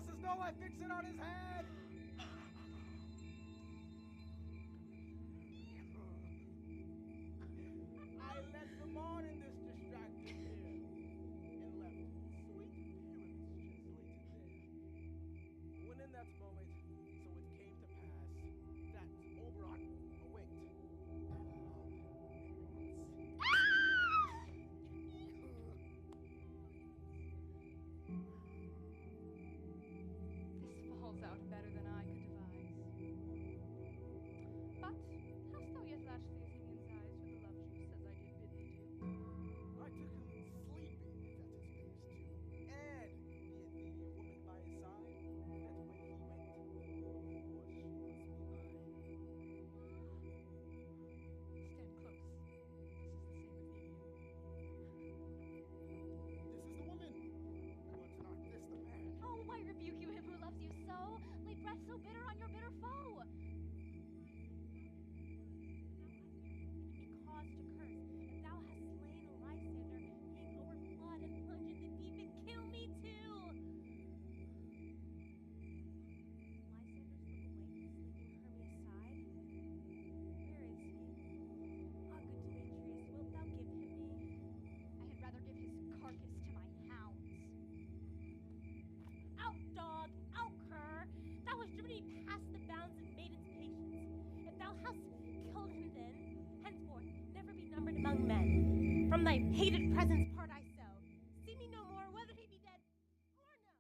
S11: bosses know I fix it on his head! I led them on in this distracted year and left sweet pyramids translated there. When in that moment, so it came to pass that Oberon awaked.
S6: This falls out better than I could devise. But hast thou yet latched the Athenian's eyes with the love juice as I did bid thee do?
S11: I took him sleeping at his fingers too, and the Athenian woman by his side, that when he went, for she must be mine.
S6: Stand close.
S11: This is the woman. Was not this the man?
S9: Oh, why rebuke you him who loves you so? Lay breath so bitter on your bitter foe. Cause to curse. If thou hast slain Lysander, being over blood and plunge in the deep and kill me too. Lysander's look away from sleeping Hermia side. Where is he? Ah, good Demetrius, wilt thou give him me? I had rather give his carcass to my hounds. Out, dog! Out, cur! Thou hast driven me past the bounds of maiden's patience. If thou hast killed him then, henceforth never be numbered among men. From thy hated presence part I so. See me no more, whether he be dead or no.
S6: What?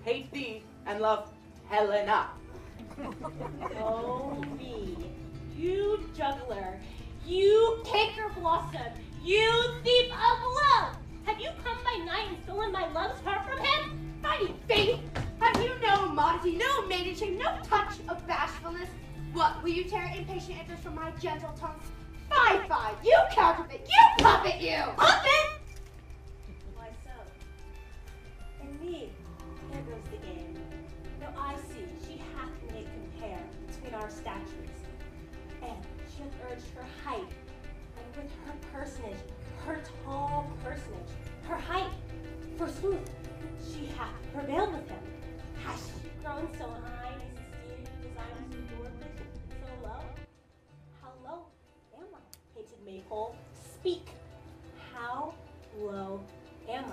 S3: hate thee and love Helena.
S8: Oh, me. You juggler. You canker blossom. You thief of love. Have you come by night and stolen my love's heart from him?
S5: Mighty faith! Have you no modesty, no maidenship, no touch of bashfulness? What, will you tear impatient interest from my gentle tongue? Fie, you counterfeit, you puppet, you!
S8: Puppet? Why so? And me, there goes the game. Now I see she hath made compare between our statues, and she hath urged her height, and with her personage, her tall personage, her height, forsooth, she hath prevailed with him. Has she grown so high, and his esteem and desire so dwarfish, so low? How low am I, painted maypole? Speak. How low am I?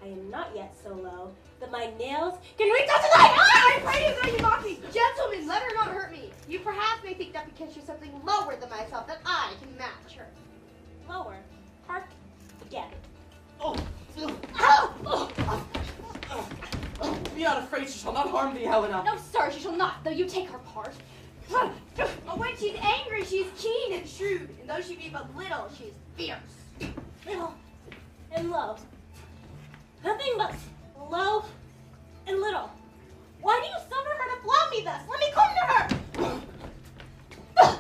S8: I am not yet so low that my nails can reach out to thy eye!
S5: I pray you, though you mock me! Gentlemen, let her not hurt me. You perhaps may think that because she's something lower than myself that I can match her.
S8: Lower? Hark again.
S3: Oh! Be not afraid, she shall not harm thee, Helena.
S5: No, sir, she shall not, though you take her part. But when she's angry, she's keen and shrewd, and though she be but little, she's fierce.
S8: Little and low. Nothing but low and little. Why do you suffer her to flout me thus? Let me come to her!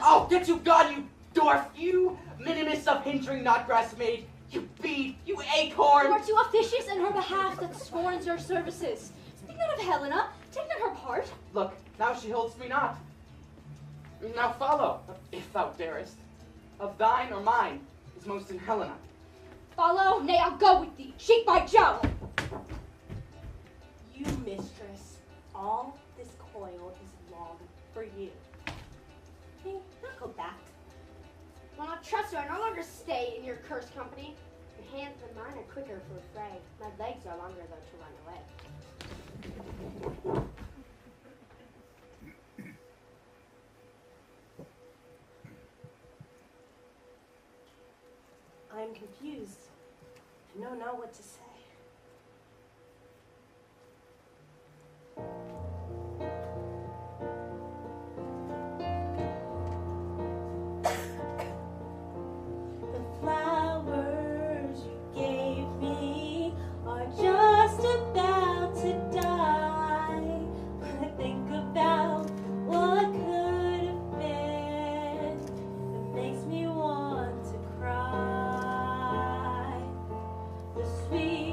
S3: Oh, get you gone, you dwarf! You minimus of hindering not grass maid! You bead! You acorn!
S9: You are too officious in her behalf that scorns your services. Speak not of Helena, take not her part.
S3: Look, now she holds me not. Now follow, if thou darest. Of thine or mine is most in Helena.
S9: Follow? Nay, I'll go with thee. Shake my jowl.
S8: You, mistress, all this coil is long for you. Hey, not go back.
S5: Well, not trust you. I no longer stay in your cursed company. Your hands and mine are quicker for a fray. My legs are longer, though, to run away.
S8: I am confused. I know not what to say. The flowers you gave me are just about to die. When I think about what could have been, it makes me want to cry. The sweet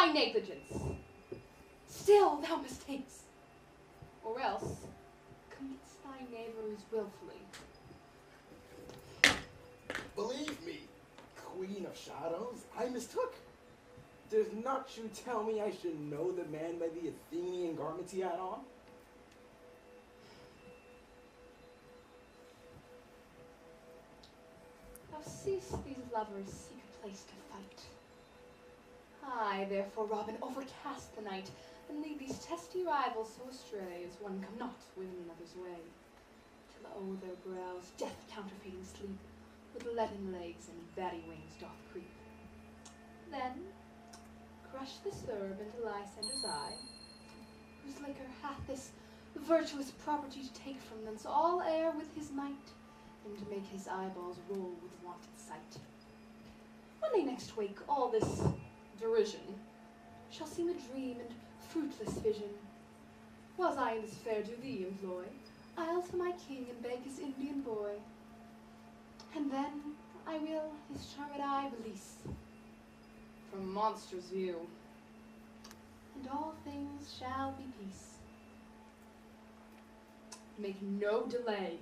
S13: thy negligence. Still thou mistakes, or else commits thy knaveries willfully.
S11: Believe me, Queen of Shadows, I mistook. Does not you tell me I should know the man by the Athenian garments he had on?
S13: Thou seest these lovers seek a place to fight. I, therefore, Robin, overcast the night, and lead these testy rivals so astray as one come not within another's way, till o'er their brows death counterfeiting sleep, with leaden legs and batty wings doth creep. Then crush this herb into Lysander's eye, whose liquor hath this virtuous property to take from thence all air with his might, and to make his eyeballs roll with wonted sight. When they next wake, all this derision shall seem a dream and fruitless vision. Was I in this fair do thee employ, I'll to my king and beg his Indian boy, and then I will his charmed eye release from monster's view, and all things shall be peace. Make no delay.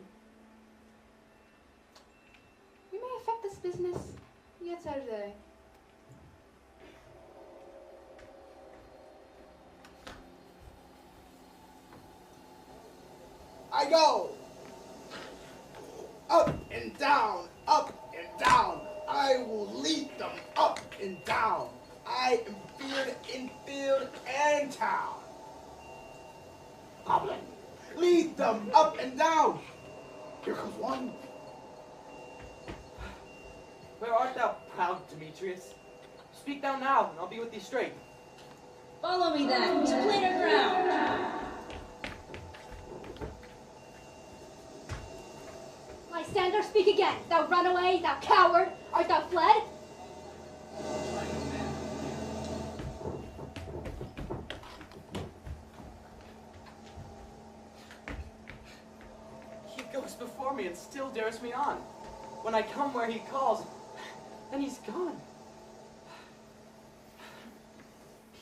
S13: We may effect this business yet today.
S11: I go! Up and down, up and down. I will lead them up and down. I am feared in field and town. Goblin, lead them up and down. Here comes one.
S3: Where art thou, proud Demetrius? Speak thou now, and I'll be with thee straight.
S7: Follow me then, to plainer ground.
S13: Lysander, speak again. Thou runaway, thou coward, art thou fled?
S3: He goes before me and still dares me on. When I come where he calls, then he's gone.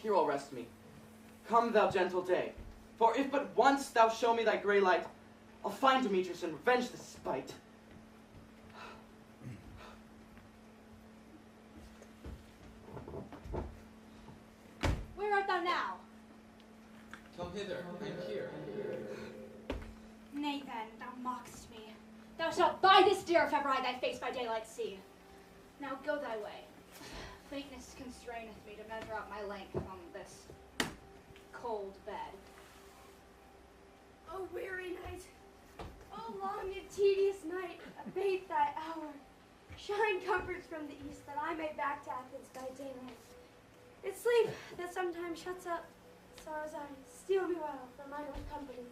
S3: Here I'll rest me. Come, thou gentle day, for if but once thou show me thy grey light, I'll find Demetrius and revenge this spite.
S13: Where art thou now?
S3: Come hither, I am here.
S13: Nay then, thou mockest me. Thou shalt buy this dear if ever I thy face by daylight see. Now go thy way. Faintness constraineth me to measure out my length on this cold bed.
S5: O weary night, O long and tedious night, abate thy hour. Shine comforts from the east, that I may back to Athens by daylight. It's sleep that sometimes shuts up sorrow's eyes. Steal me well for mine own company.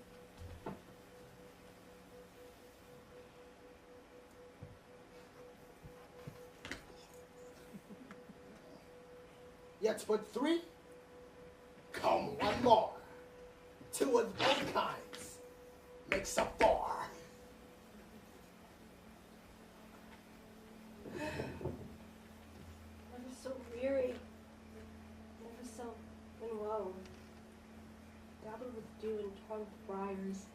S11: Yet but three? Come one more. Two of both kinds makes a four.
S8: Never so weary, never so in woe. Dabbled with dew and trunk briars.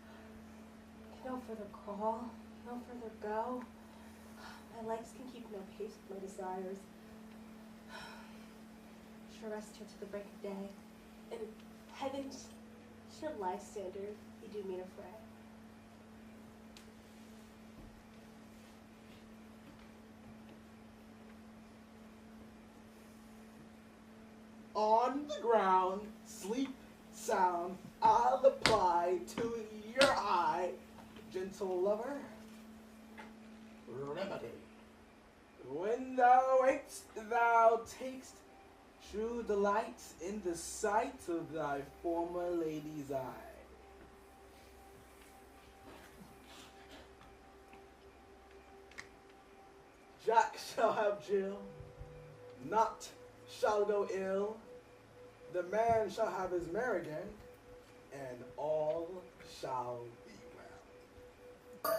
S8: Can no further crawl, no further go. My legs can keep no pace with my desires. Shall rest here to the break of day. In heaven shall Lysander he do mean affray.
S11: On the ground, sleep sound, I'll apply to your eye, gentle lover, remedy. When thou wakest, thou takest true delight in the sight of thy former lady's eye. Jack shall have Jill, not shall go ill. The man shall have his mare again, and all shall be well.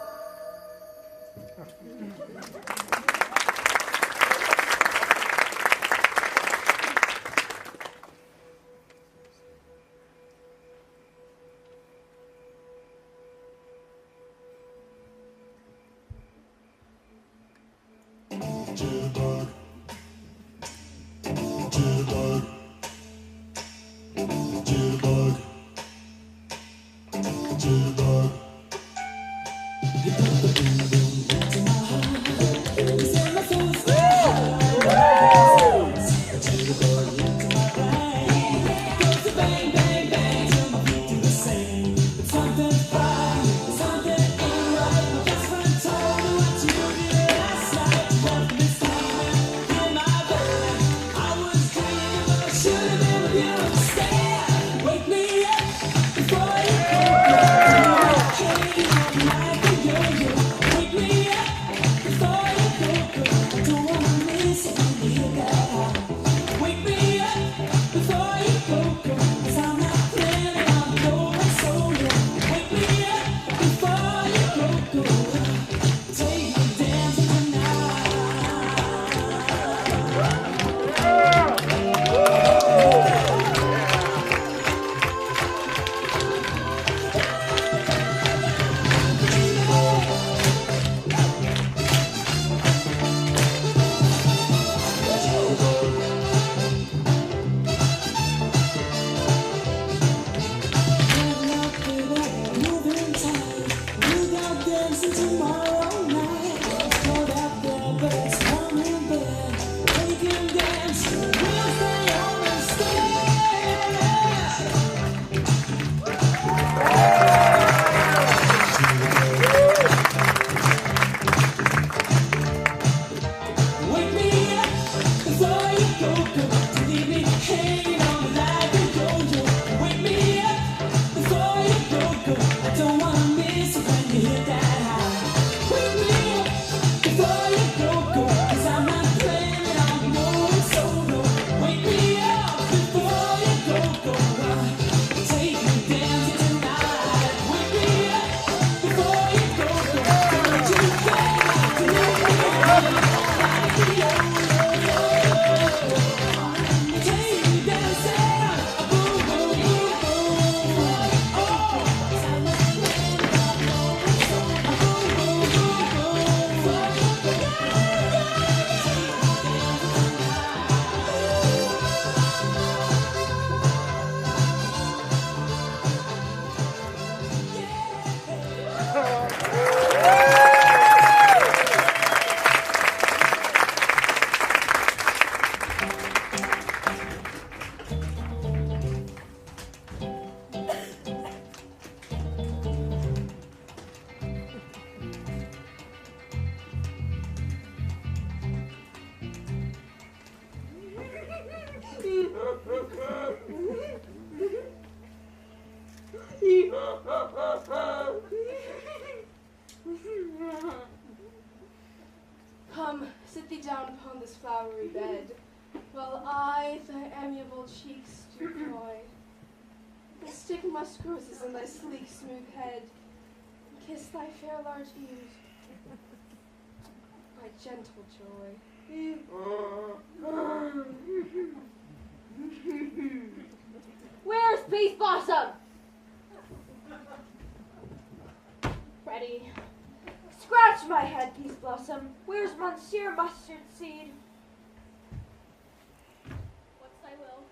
S12: Come, sit thee down upon this flowery bed, while I thy amiable cheeks do cloy. And stick musk roses in thy sleek, smooth head, and kiss thy fair large ears. My gentle joy.
S9: Where's Peace Blossom? Ready.
S16: Scratch my head, Peace Blossom. Where's Monsieur Mustard Seed?
S6: What's thy will?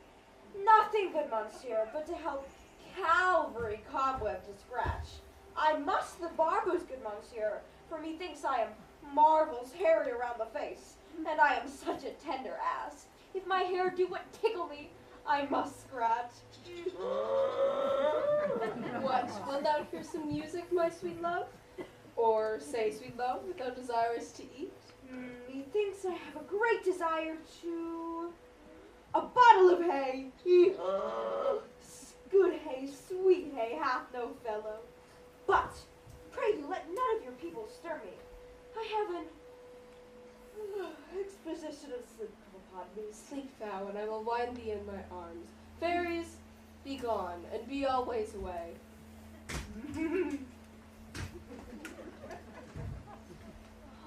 S16: Nothing good, Monsieur, but to help Calvary Cobweb to scratch. I must the barbers, good Monsieur, for methinks I am marvels hairy around the face, and I am such a tender ass. If my hair do but tickle me, I must scratch.
S12: What, wilt thou hear some music, my sweet love? Or say, sweet love, if thou desirest to eat?
S16: Methinks I have a great desire to... a bottle of hay. Good hay, sweet hay, hath no fellow. But, pray you, let none of your people stir me. I have an exposition of sleep come upon me.
S12: Sleep thou, and I will wind thee in my arms. Fairies, be gone, and be always away.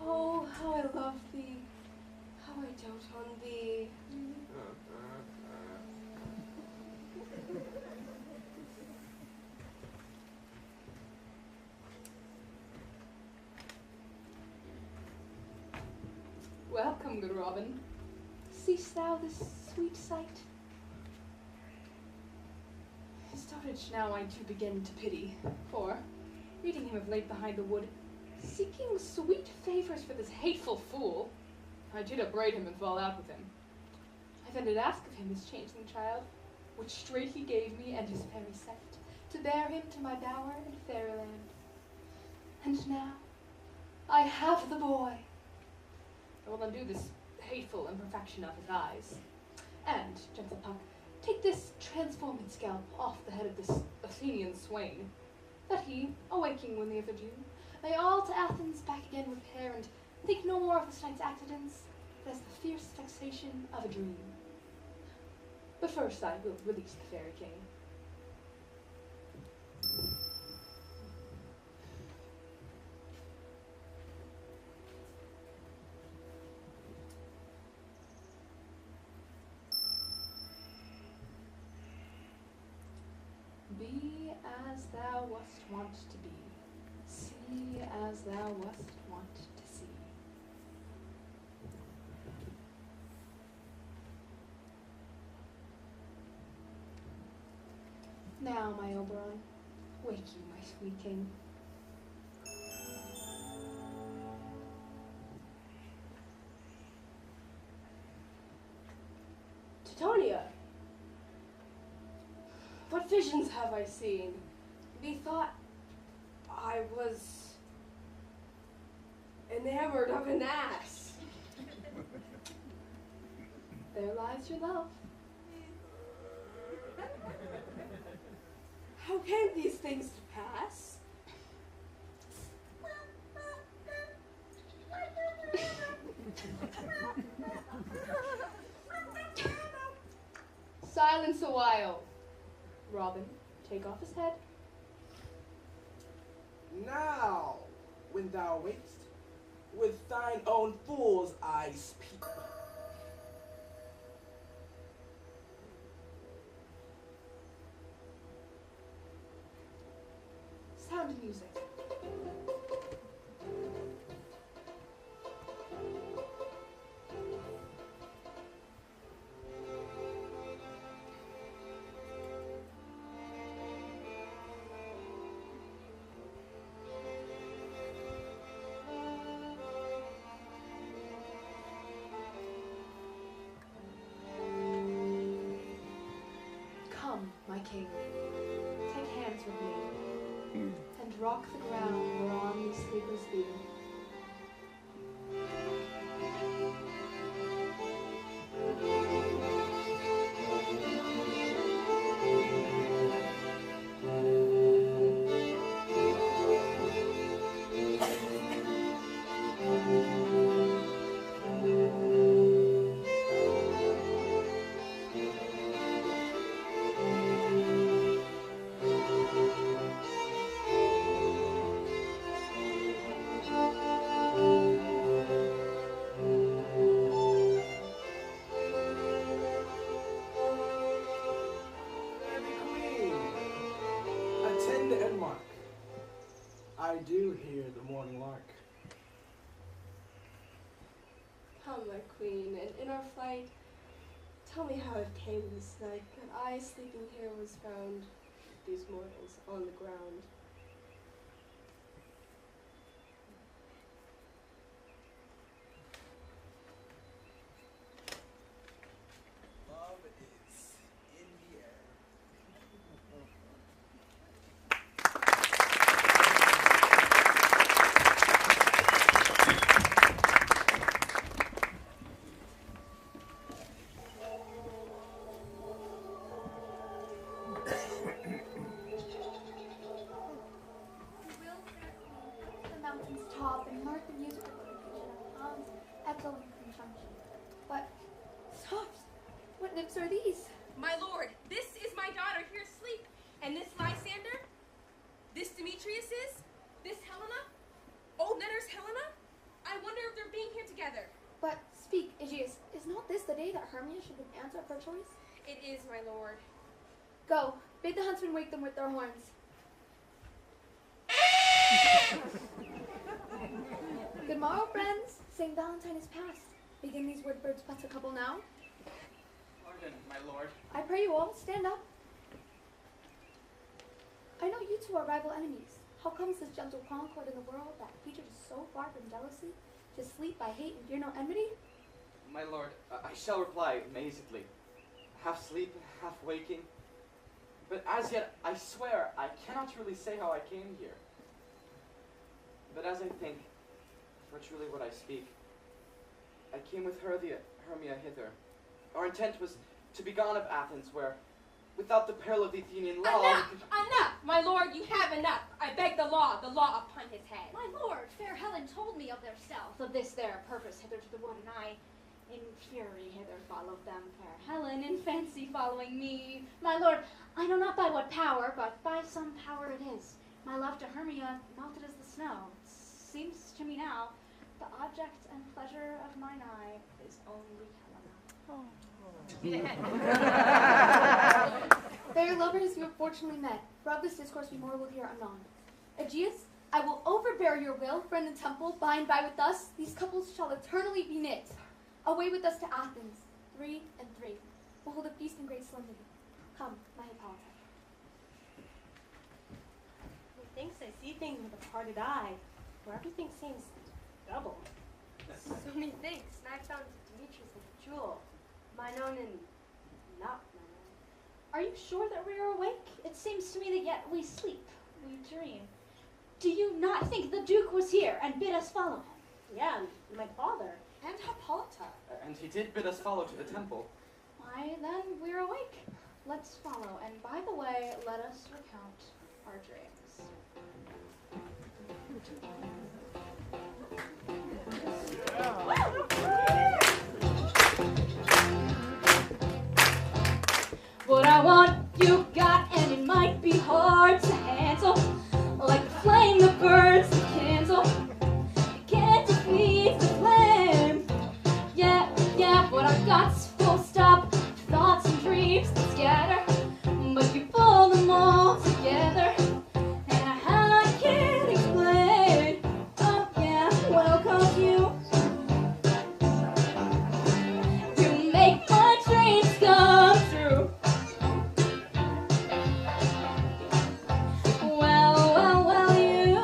S12: Oh, how I love thee, how I dote on thee. Welcome, good Robin. Seest thou this sweet sight? His dotage now I do begin to pity, for, reading him of late behind the wood, seeking sweet favours for this hateful fool, I did upbraid him and fall out with him. I then did ask of him his changeling child, which straight he gave me and his fairy sight, to bear him to my bower in fairyland. And now, I have the boy. I will undo this hateful imperfection of his eyes. And, gentle Puck, take this transforming scalp off the head of this Athenian swain, that he, awaking when the other June, may all to Athens back again repair, and think no more of this night's accidents, but as the fierce vexation of a dream. But first I will release the fairy king. Be as thou wast wont to be. See as thou wast wont to see. Now, my Oberon, wake you, my sweet king. Teutonia! What visions have I seen? Methought I was enamored of an ass. There lies your love. How came these things to pass? Silence a while. Robin, take off his head.
S11: Now, when thou wakest, with thine own fool's eyes peep.
S12: Sound music. Come, my king, take hands with me, and rock the ground whereon these sleepers be.
S11: Queen and Mark, I do hear the morning lark.
S12: Come, my queen, and in our flight, tell me how it came this night that I, sleeping here, was found, these mortals, on the ground.
S11: Love is in the air.
S5: The mountains top and mark the musical creation of palms echoing conjunction. But stops! What nymphs are these?
S7: My lord, this is my daughter here asleep. And this Lysander? This Demetrius is? This Helena? Old Netter's Helena? I wonder if they're being here together.
S5: But speak, Aegeus, is not this the day that Hermia should have answered her choice?
S7: It is, my lord.
S5: Go, bid the huntsmen wake them with their horns. Good morrow, friends. St. Valentine is past. Begin these wood birds but a couple now?
S3: Pardon, my lord.
S5: I pray you all, stand up. I know you two are rival enemies. How comes this gentle concord in the world that featured is so far from jealousy, to sleep by hate and fear no enmity?
S3: My lord, I shall reply amazedly. Half sleep, half waking. But as yet, I swear, I cannot truly say how I came here. But as I think, for truly what I speak, I came with Hermia hither. Our intent was to be gone of Athens, where, without the peril of the Athenian law...
S7: Enough! Enough! My lord, you have enough. I beg the law upon his head.
S9: My lord, fair Helen told me of their stealth, of this their purpose hither to the wood, and I, in fury hither followed them, fair Helen, in fancy following me. My lord, I know not by what power, but by some power it is. My love to Hermia melted as the snow. Seems to me now, the object and pleasure of mine eye is only Helena.
S5: Fair lovers, you have fortunately met. For of this discourse we more will hear anon. Aegeus, I will overbear your will, for in the temple, by and by with us, these couples shall eternally be knit. Away with us to Athens, 3 and 3. We'll hold a feast in great solemnity. Come, my Hippolyta.
S8: Methinks I see things with a parted eye, where everything seems double.
S12: So methinks, and I found Demetrius like a jewel, mine own and not mine own.
S9: Are you sure that we are awake? It seems to me that yet we sleep, we dream. Do you not think the Duke was here and bid us follow him?
S8: Yeah, and my father.
S7: And Hippolyta.
S3: And he did bid us follow to the temple.
S9: Why, then we're awake. Let's follow, and by the way, let us recount our dreams. What I want, you got, and it might be hard to handle. Like the flame that burns the candle, can't defeat the flame. Yeah, what I've got's full stop, thoughts and dreams that scatter, but you pull them all together, and I can't explain. Oh yeah, what'll cause you? You make my dreams come true. Well, you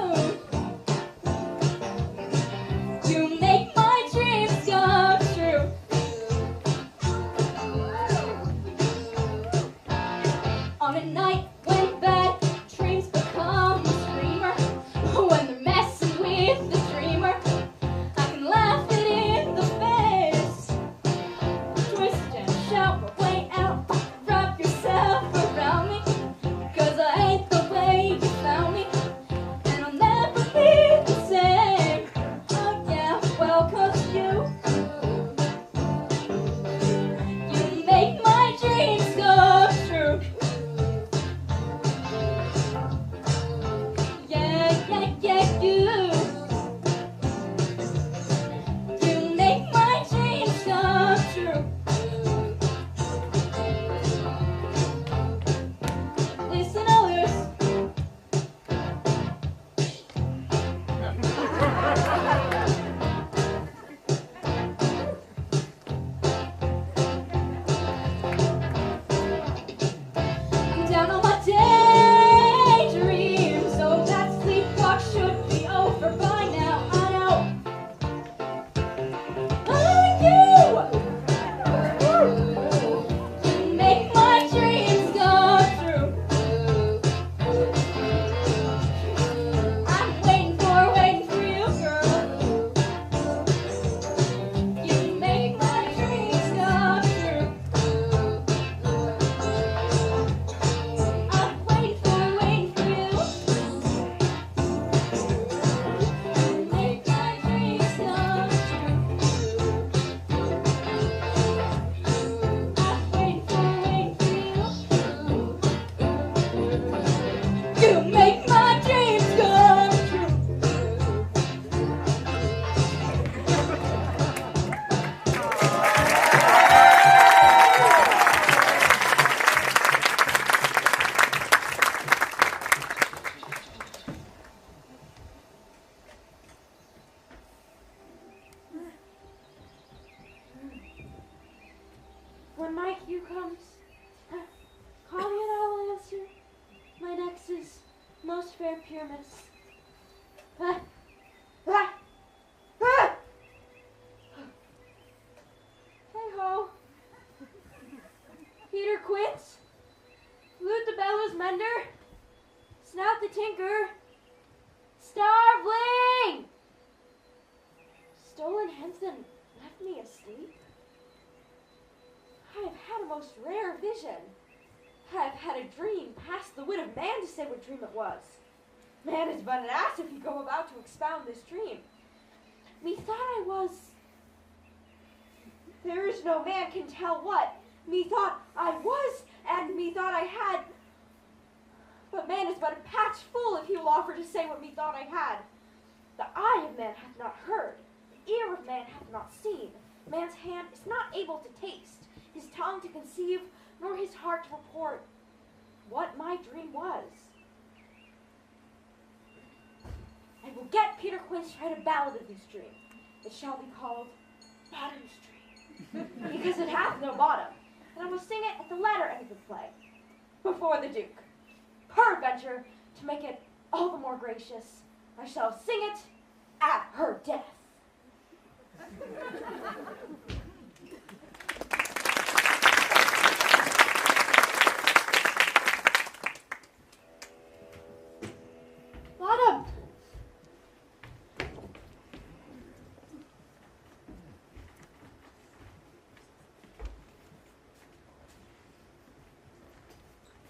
S16: Most fair Pyramus. Hey-ho. Peter Quince. Flute the bellows mender. Snout the tinker. Starveling! Stolen Henson left me asleep. I have had a most rare vision. I have had a dream past the wit of man to say what dream it was. Man is but an ass if he go about to expound this dream. Methought I was... There is no man can tell what. Methought I was, and methought I had... But man is but a patch full if he will offer to say what methought I had. The eye of man hath not heard, the ear of man hath not seen. Man's hand is not able to taste, his tongue to conceive, nor his heart to report what my dream was. I will get Peter Quince to write a ballad of this dream. It shall be called Bottom's Dream, because it hath no bottom, and I will sing it at the latter end of the play, before the Duke. Peradventure, to make it all the more gracious, I shall sing it at her death.
S13: Bottom!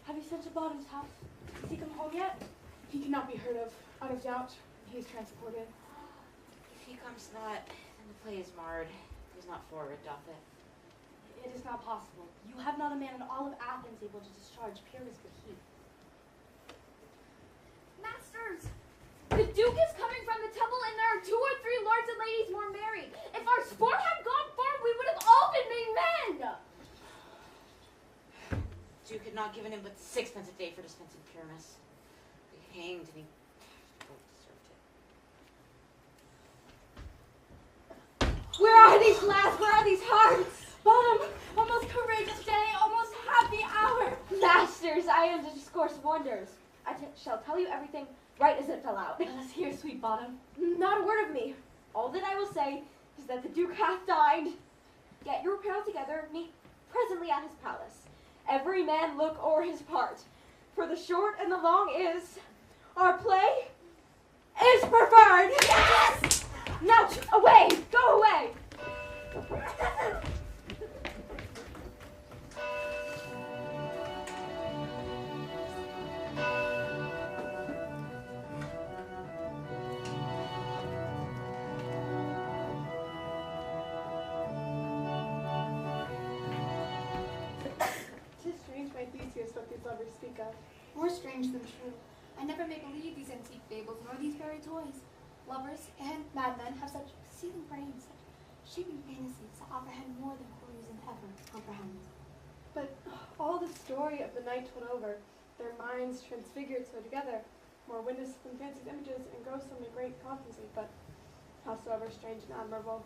S13: Have you sent to Bottom's house? Has he come home yet?
S6: He cannot be heard of. Out of doubt, he is transported.
S10: If he comes not, then the play is marred. It is not forward, doth it?
S13: It is not possible. You have not a man in all of Athens able to discharge Pyrrhus but he.
S5: Masters! The Duke is coming from the temple, and there are 2 or 3 lords and ladies more married. If our sport had gone far, we would have all been made men!
S10: Duke had not given him but 6pence a day for dispensing Pyramus. He hanged and he deserved it.
S16: Where are these lads? Where are these hearts?
S13: Bottom! Almost courageous day, almost happy hour!
S16: Masters, I am to discourse wonders. I shall tell you everything right as it fell out.
S13: Let us hear, sweet Bottom.
S16: Not a word of me. All that I will say is that the Duke hath dined. Get your apparel together, meet presently at his palace. Every man look o'er his part. For the short and the long is, our play is preferred. Yes! Now, away! Go away!
S6: What these lovers speak of.
S5: More strange than true. I never may believe these antique fables nor these fairy toys. Lovers and madmen have such seething brains, such shaping fantasies that apprehend more than courtesan ever comprehend.
S6: But all the story of the night told over, their minds transfigured so together, more witness than fancied images engrossed them in great constancy, but howsoever strange and admirable.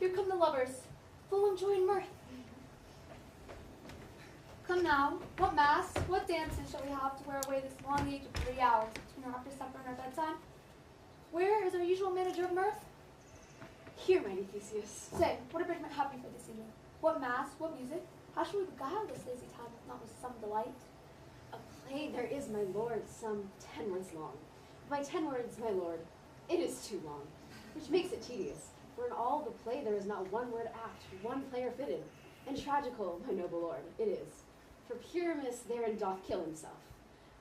S5: Here come the lovers, full of joy and mirth. Come now, what mass, what dances shall we have to wear away this long age of 3 hours between our after supper and our bedtime? Where is our usual manager of mirth?
S6: Here, mighty Theseus.
S5: Say, what abridgment have you for this evening? What mass, what music? How shall we beguile this lazy time if not with some delight?
S17: A play there is, my lord, some 10 words long. By 10 words, my lord, it is too long, which makes it tedious. For in all the play there is not 1 word act, 1 player fitted. And tragical, my noble lord, it is. For Pyramus therein doth kill himself.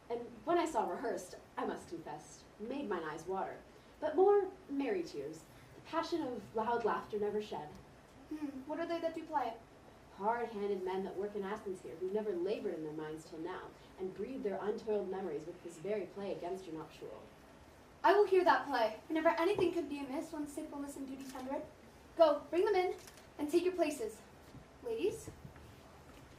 S17: And when I saw rehearsed, I must confess, made mine eyes water. But more merry tears, the passion of loud laughter never shed.
S5: What are they that do play it?
S17: Hard-handed men that work in Athens here, who never labored in their minds till now, and breathe their untoiled memories with this very play against your nuptial.
S5: I will hear that play. For never anything could be amiss when sinfulness and duty tender it. Go, bring them in, and take your places. Ladies?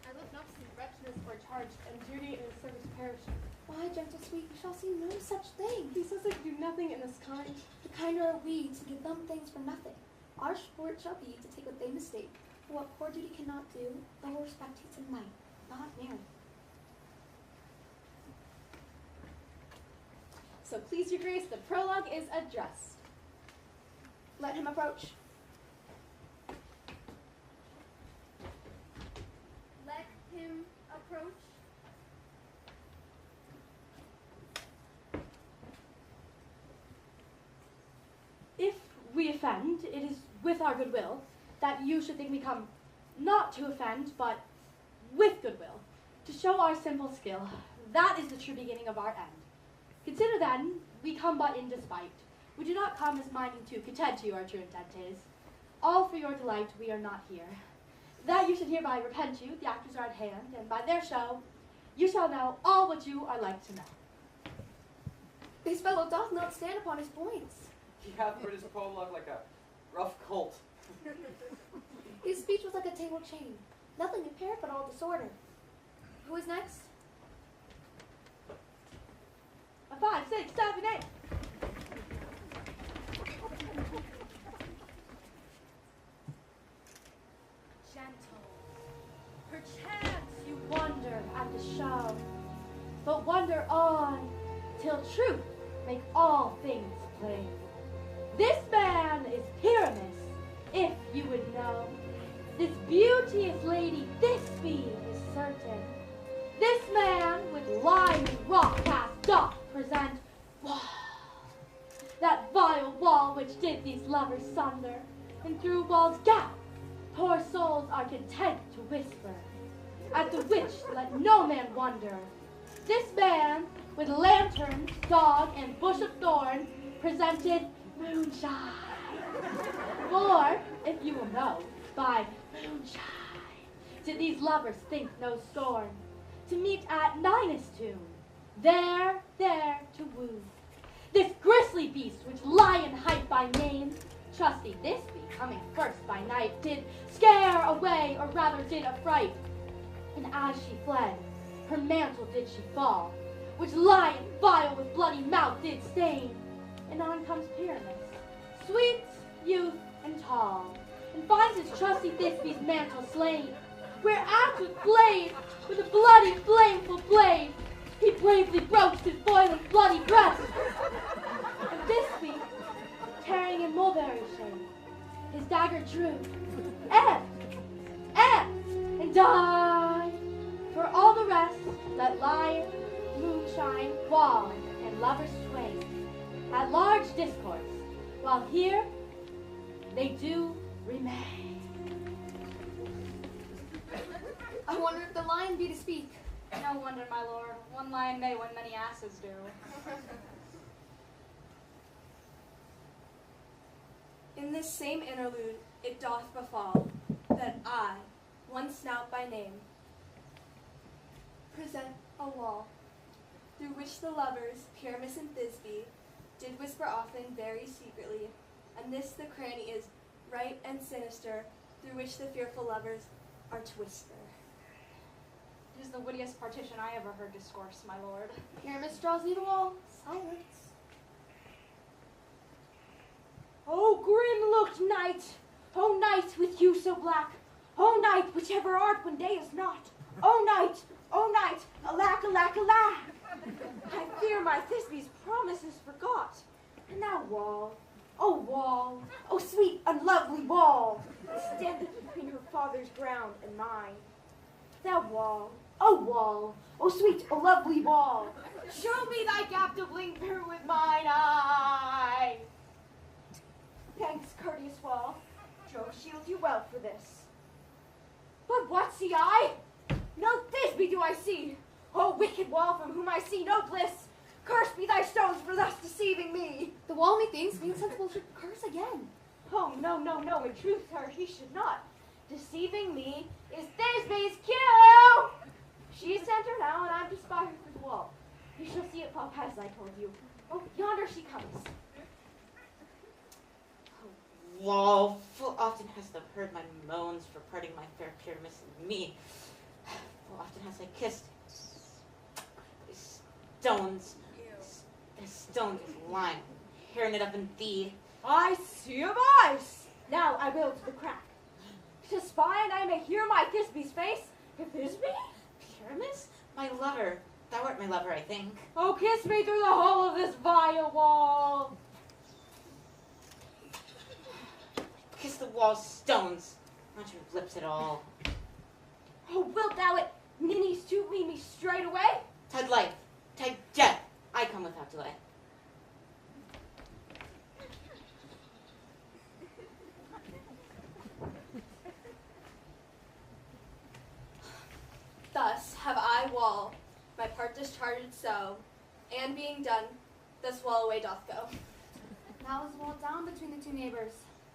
S6: I look not to see wretchedness forcharged, and duty in his service perishing.
S5: Why, gentle sweet, you shall see no such thing.
S6: He says I can do nothing in this kind.
S5: The kinder are we to give them things for nothing. Our sport shall be to take what they mistake. For what poor duty cannot do, they will respect he tonight, not marry.
S9: So please your grace, the prologue is addressed.
S5: Let him approach.
S13: Let him approach. If we offend, it is with our goodwill that you should think we come not to offend, but with goodwill, to show our simple skill. That is the true beginning of our end. Consider then, we come but in despite. We do not come as minding to contend to you our true intent is. All for your delight we are not here. That you should hereby repent you, the actors are at hand, and by their show, you shall know all what you are like to know.
S5: This fellow doth not stand upon his points.
S3: He hath heard his prologue like a rough colt.
S5: His speech was like a tangled chain, nothing impaired but all disorder. Who is next?
S13: A 5, 6, 7, 8. Gentle, perchance you wonder at the show, but wonder on till truth make all things plain. This man is Pyramus, if you would know. This beauteous lady, Thisbe, is certain. This man with lime and rock cast doth present wall. That vile wall which did these lovers sunder, and through wall's gap, poor souls are content to whisper. At the which let no man wonder. This man with lantern, dog, and bush of thorn presented moonshine. For, if you will know, by moonshine did these lovers think no scorn, to meet at Ninus' tomb, there to woo. This grisly beast, which lion hight by name, trusty Thisbe, coming first by night, did scare away, or rather did affright. And as she fled, her mantle did she fall, which lion vile with bloody mouth did stain. And on comes Pyramus, sweet youth and tall, and finds his trusty Thisbe's mantle slain, whereat with blade, with a bloody flameful blade, he bravely broached his boiling bloody breast. And Thisbe, tearing in mulberry shade, his dagger drew, and died. For all the rest, let lion, moonshine, wall, and lovers twain at large discourse, while here they do remain.
S5: I wonder if the lion be to speak.
S9: No wonder, my lord. One lion may when many asses do.
S6: In this same interlude, it doth befall that I, one snout by name, present a wall, through which the lovers, Pyramus and Thisbe, did whisper often very secretly, and this the cranny is, right and sinister, through which the fearful lovers are to whisper.
S9: It is the wittiest partition I ever heard discourse, my lord.
S5: Pyramus draws near the wall. Silence.
S16: Oh, grim-looked night! Oh, night, with you so black! Oh, night, whichever art when day is not! Oh, night, alack, alack, alack! I fear my Thisbe's promises forgot. And thou wall, oh, sweet, unlovely wall, standeth between her father's ground and mine. Thou wall, oh, sweet, oh, lovely wall, show me thy captive link here with mine eye. Thanks, courteous wall. Jove shield you well for this. But what see I? No Thisbe do I see. O wicked wall, from whom I see no bliss. Cursed be thy stones for thus deceiving me.
S5: The wall, methinks, being sensible, should curse again.
S16: Oh, no, in truth, her he should not. Deceiving me is Thisbe's cue. She is center now, and I'm to spy her through the wall. You shall see it pop as I told you. Oh, yonder she comes.
S10: Wall, full often hast thou heard my moans for parting my fair Pyramus and me. Full often hast I kissed these stones. This stone is lime, hair knit up in thee.
S16: I see of ice. Now I will to the crack. To spy and I may hear my Thisbe's face. If Thisbe?
S10: Pyramus, my lover, Thou art my lover, I think.
S8: Oh, kiss me through the hole of this vile wall.
S10: Kiss the wall's stones, not your lips at all.
S8: Oh, wilt thou at ninnies to lead me straight away?
S10: Tide life, tide death, I come without delay.
S5: Thus have I, wall, my part discharged so, and being done, thus wall away doth go.
S9: Now is wall down between the two neighbors.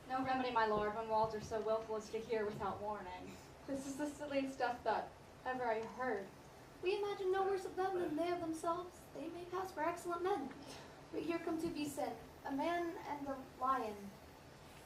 S9: No remedy, my lord, when walls are so willful as to hear without warning.
S12: This is the silliest stuff that ever I heard.
S5: We imagine no worse of them than they of themselves. They may pass for excellent men. But here come two beasts in, a man and a lion.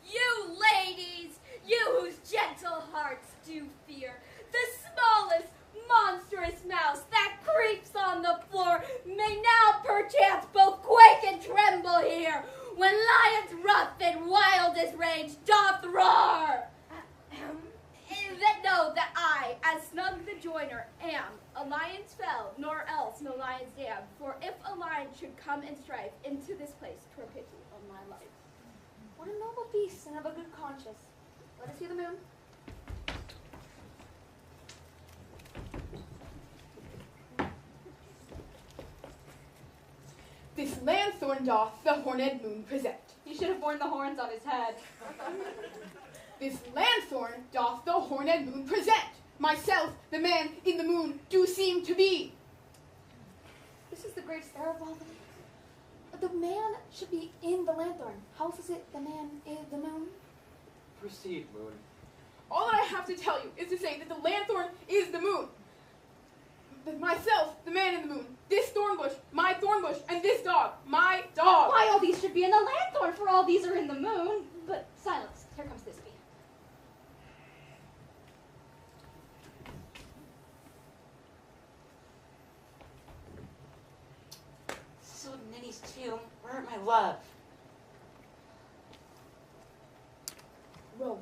S7: You ladies, you whose gentle hearts do fear, the smallest monstrous mouse that creeps on the floor may now perchance both quake and tremble here, when lion's wrath and wildest rage doth roar. That know that I, as Snug the joiner, am a lion's fell, nor else no lion's dam. For if a lion should come and strive into this place, 'twere pity of my life.
S5: What a noble beast and of a good conscience. Let us see the moon.
S12: This lanthorn doth the horned moon present.
S9: He should have worn the horns on his head.
S12: This lanthorn doth the horned moon present. Myself, the man in the moon, do seem to be.
S5: This is the great star of all the man should be in the lanthorn. How is it the man is the moon?
S3: Proceed, Moon.
S12: All that I have to tell you is to say that the lanthorn is the moon. Myself, the man in the moon. This thorn bush, my thorn bush, and this dog, my dog.
S9: Why all these should be in the lanthorn, for all these are in the moon. But silence, here comes Thisbe.
S10: So ninnies too, where art my love?
S12: Rome.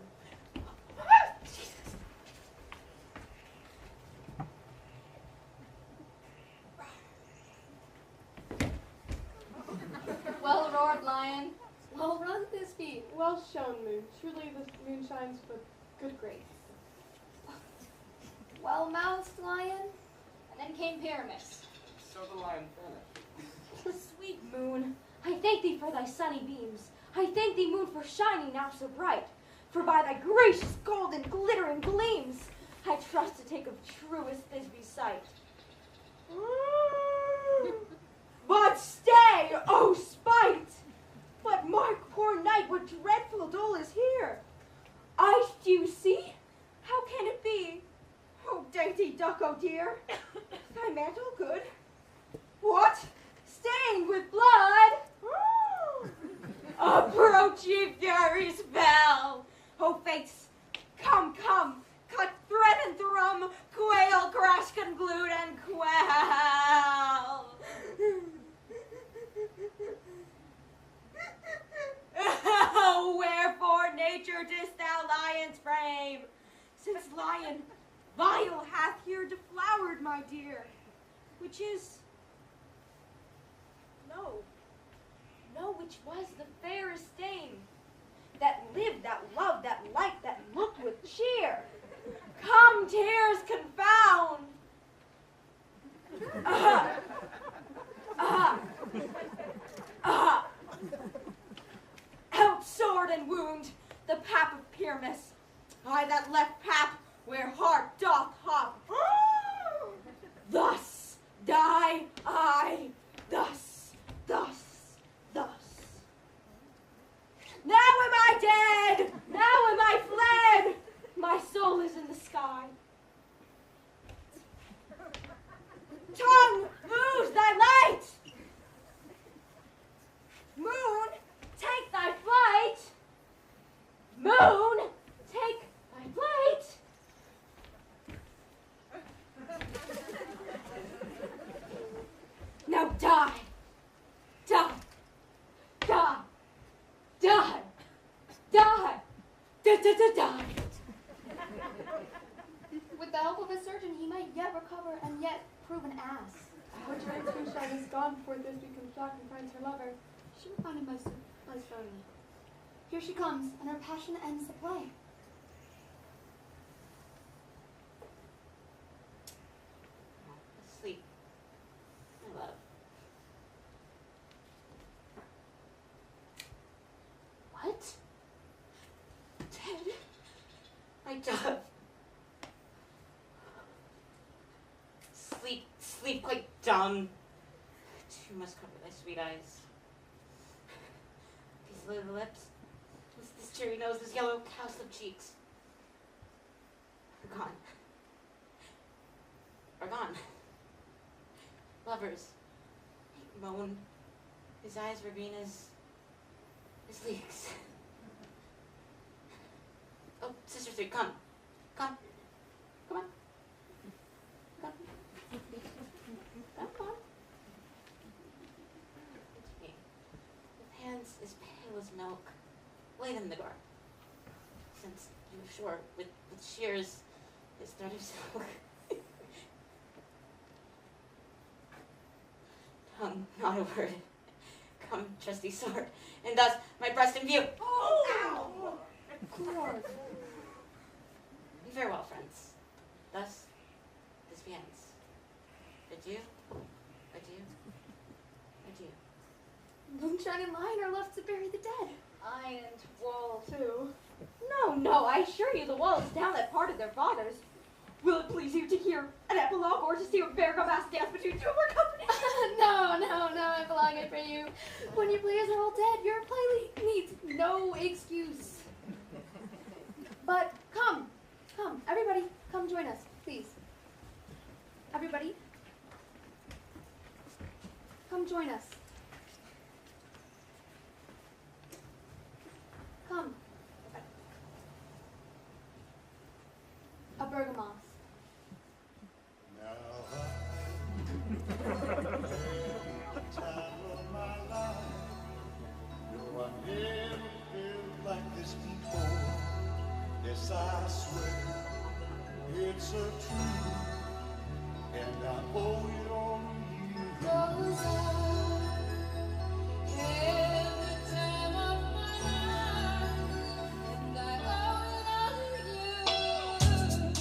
S9: Well roared, lion.
S5: Well run, Thisbe.
S12: Well shown, moon. Truly the moon shines with good grace.
S5: Well moused, lion.
S9: And then came Pyramus.
S3: So the lion vanished.
S8: Sweet moon, I thank thee for thy sunny beams. I thank thee, moon, for shining now so bright. For by thy gracious golden glittering gleams, I trust to take of truest Thisbe's sight. But stay, oh spite! But mark, poor knight, what dreadful dole is here. Ice, do you see? How can it be? Oh, dainty duck, oh dear. Thy mantle good. What? Stained with blood? Approach, ye furies fell. Oh, fates, come, come, cut thread and thrum, quail, crash, conclude, and quell. Oh, wherefore, nature, didst thou lion's frame? Since lion vile hath here deflowered, my dear, which is, which was the fairest dame, that lived, that loved, that liked, that looked with cheer. Come, tears confound. Out sword and wound, the pap of Pyramus. I that left pap where heart doth hop. Thus die I, thus, thus, thus. Now am I dead, now am I fled, my soul is in the sky. Tongue, lose thy light. Moon, take thy flight. Moon, take thy flight. Now die, die, die, die, die, die.
S5: With the help of a surgeon, he might yet recover and yet prove an ass.
S12: What giant's moonshine is gone before Thisbe comes back and finds her lover?
S5: She will find him most certainly. Here she comes, and her passion ends the play.
S10: Sleep, my love. What? Dead? My dove. Sleep, quite dumb. You must cover thy sweet eyes. These little lips, this cherry nose, this yellow cowslip cheeks. Are gone. Are gone. Lovers. He moaned. His eyes were green as leeks. Oh, Sister Three, come. Come. Come on. Come. Come on. It's me. With hands as pale as milk. Lay them in the garden. Since you were sure, with shears, his thread of silk. Tongue, not a word. Come, trusty sword, and thus my breast in view. Oh! Ow! Farewell, friends. Thus, this ends. Adieu, adieu, adieu.
S5: Moonshine and lion are left to bury the dead.
S16: Aye, and wall too. No, I assure you the wall is down that parted their fathers. Will it please you to hear an epilogue or to see a Bergamask dance between two of our company?
S5: No, Epilogue, I pray you. When your players are all dead, your play needs no excuse. But come, everybody, come join us, please. Everybody, come join us. Come. A bergamos.
S18: Time of my life, no, I've never felt like this before. Yes, I swear it's a truth, and I owe it all to you. Cause every time of my life, and I owe it all to you.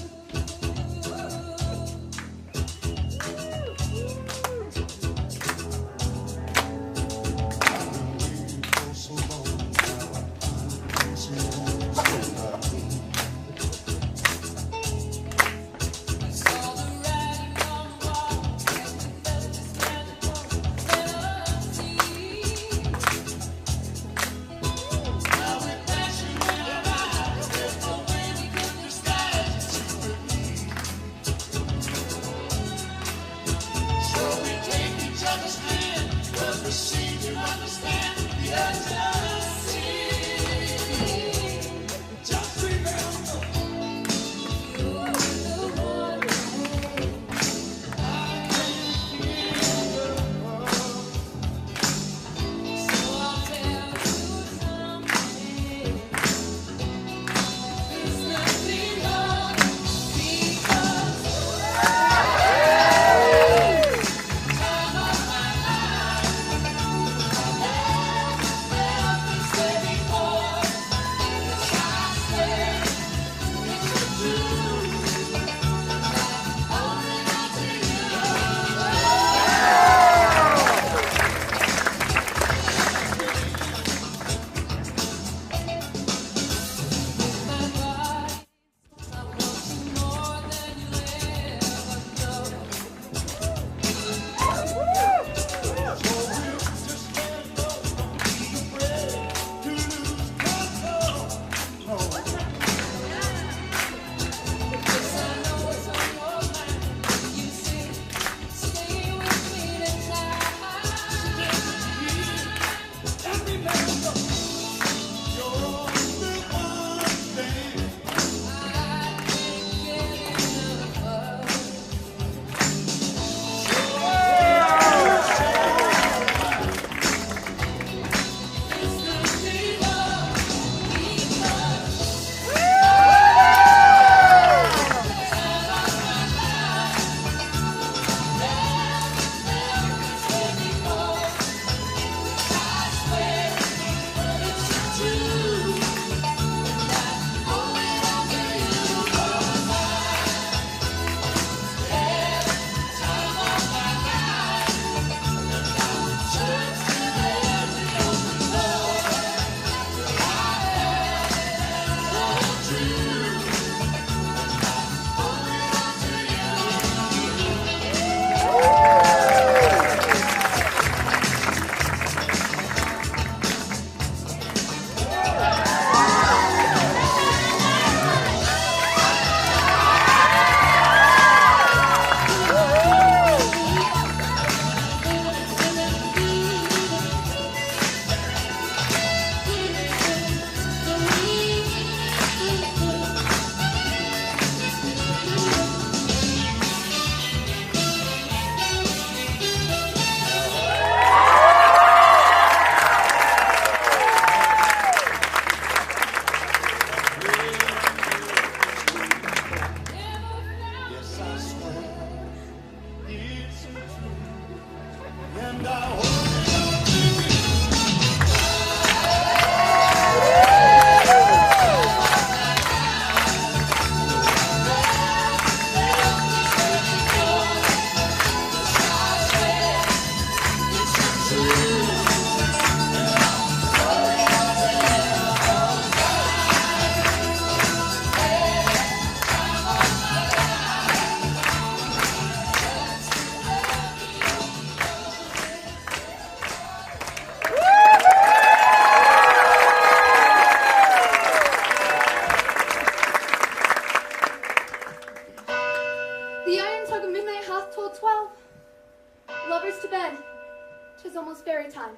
S5: almost fairy time.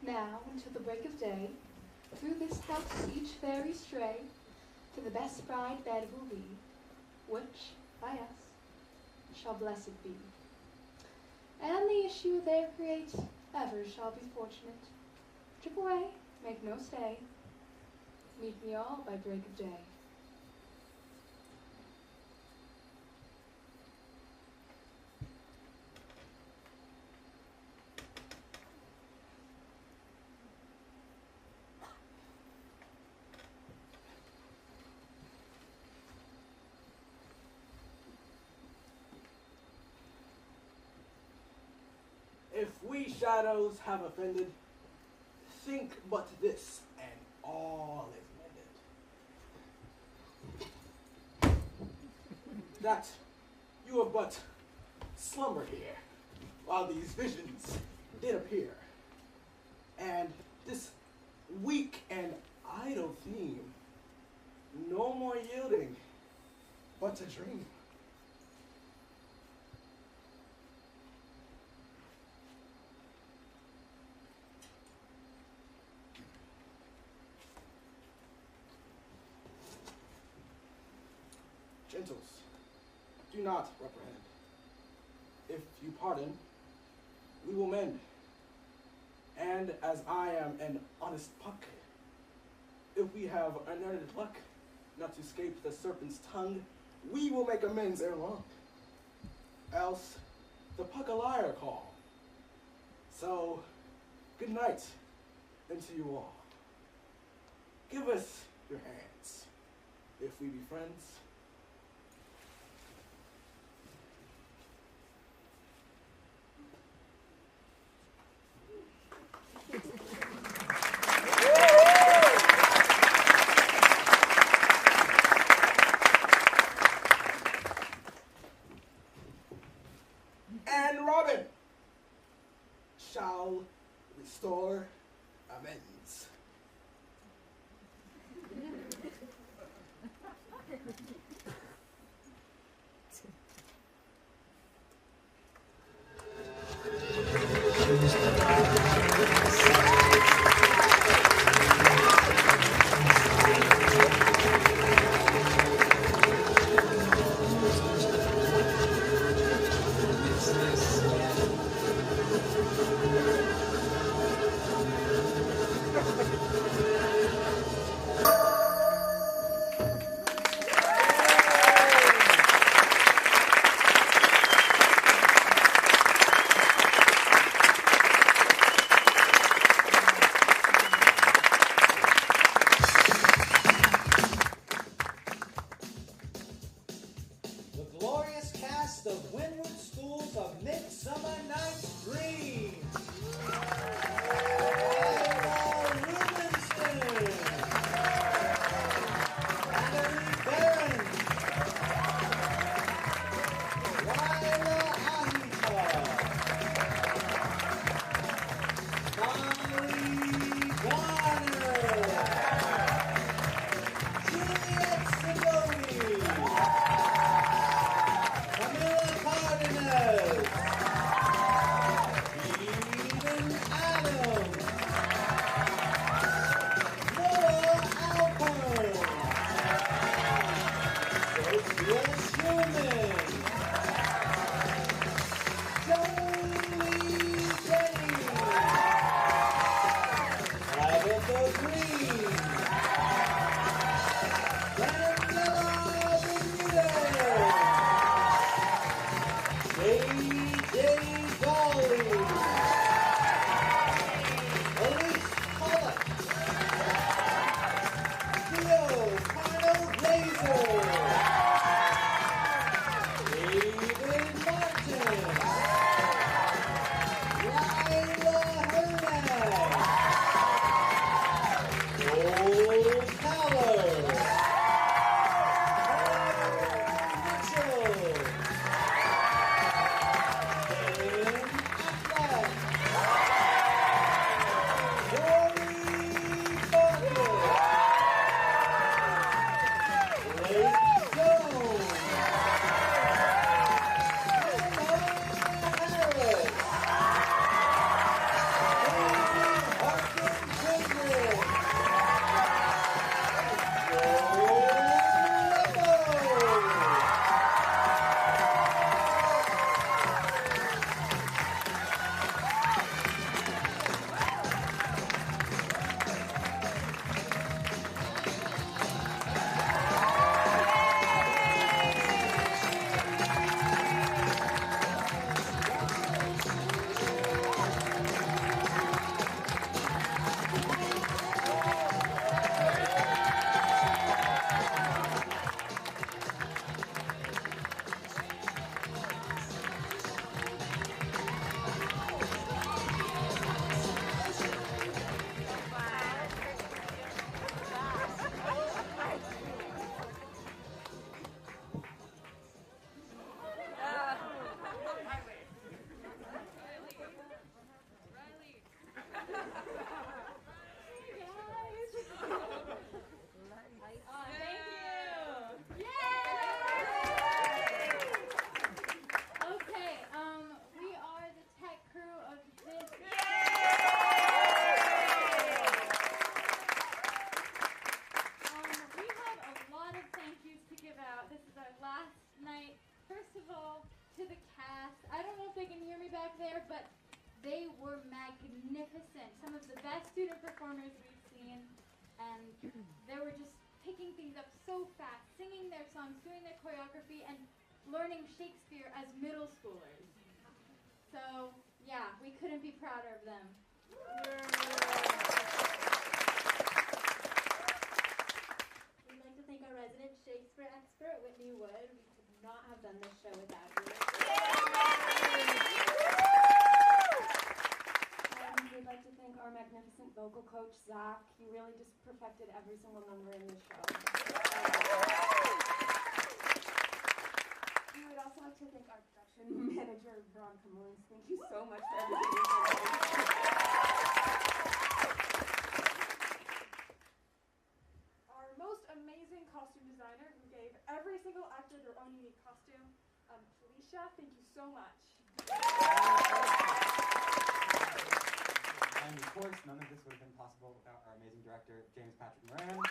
S13: Now, until the break of day, through this house each fairy stray, to the best bride bed will be, which, by us, shall blessed be. And the issue there create ever shall be fortunate. Trip away, make no stay, meet me all by break of day.
S11: If we shadows have offended, think but this, and all is mended. That you have but slumbered here, while these visions did appear. And this weak and idle theme, no more yielding, but a dream. Gentles, do not reprehend. If you pardon, we will mend. And as I am an honest puck, if we have unearned luck not to escape the serpent's tongue, we will make amends ere long. Else, the puck a liar call. So, good night unto you all. Give us your hands, if we be friends. And Robin shall restore amends.
S13: magnificent. Some of the best student performers we've seen, and they were just picking things up so fast, singing their songs, doing their choreography, and learning Shakespeare as middle schoolers. So, yeah, we couldn't be prouder of them.
S8: We'd like to thank our resident Shakespeare expert, Whitney Wood. We could not have done this show without you. And we'd like to thank our magnificent vocal coach, Zach. He really just perfected every single number in the show. We would also like to thank our production manager, Veronica Mullins. Thank you so much for everything you've done.
S6: Our most amazing costume designer who gave every single actor their own unique costume, Felicia, thank you so much.
S19: And of course, none of this would have been possible without our amazing director, James Patrick Moran.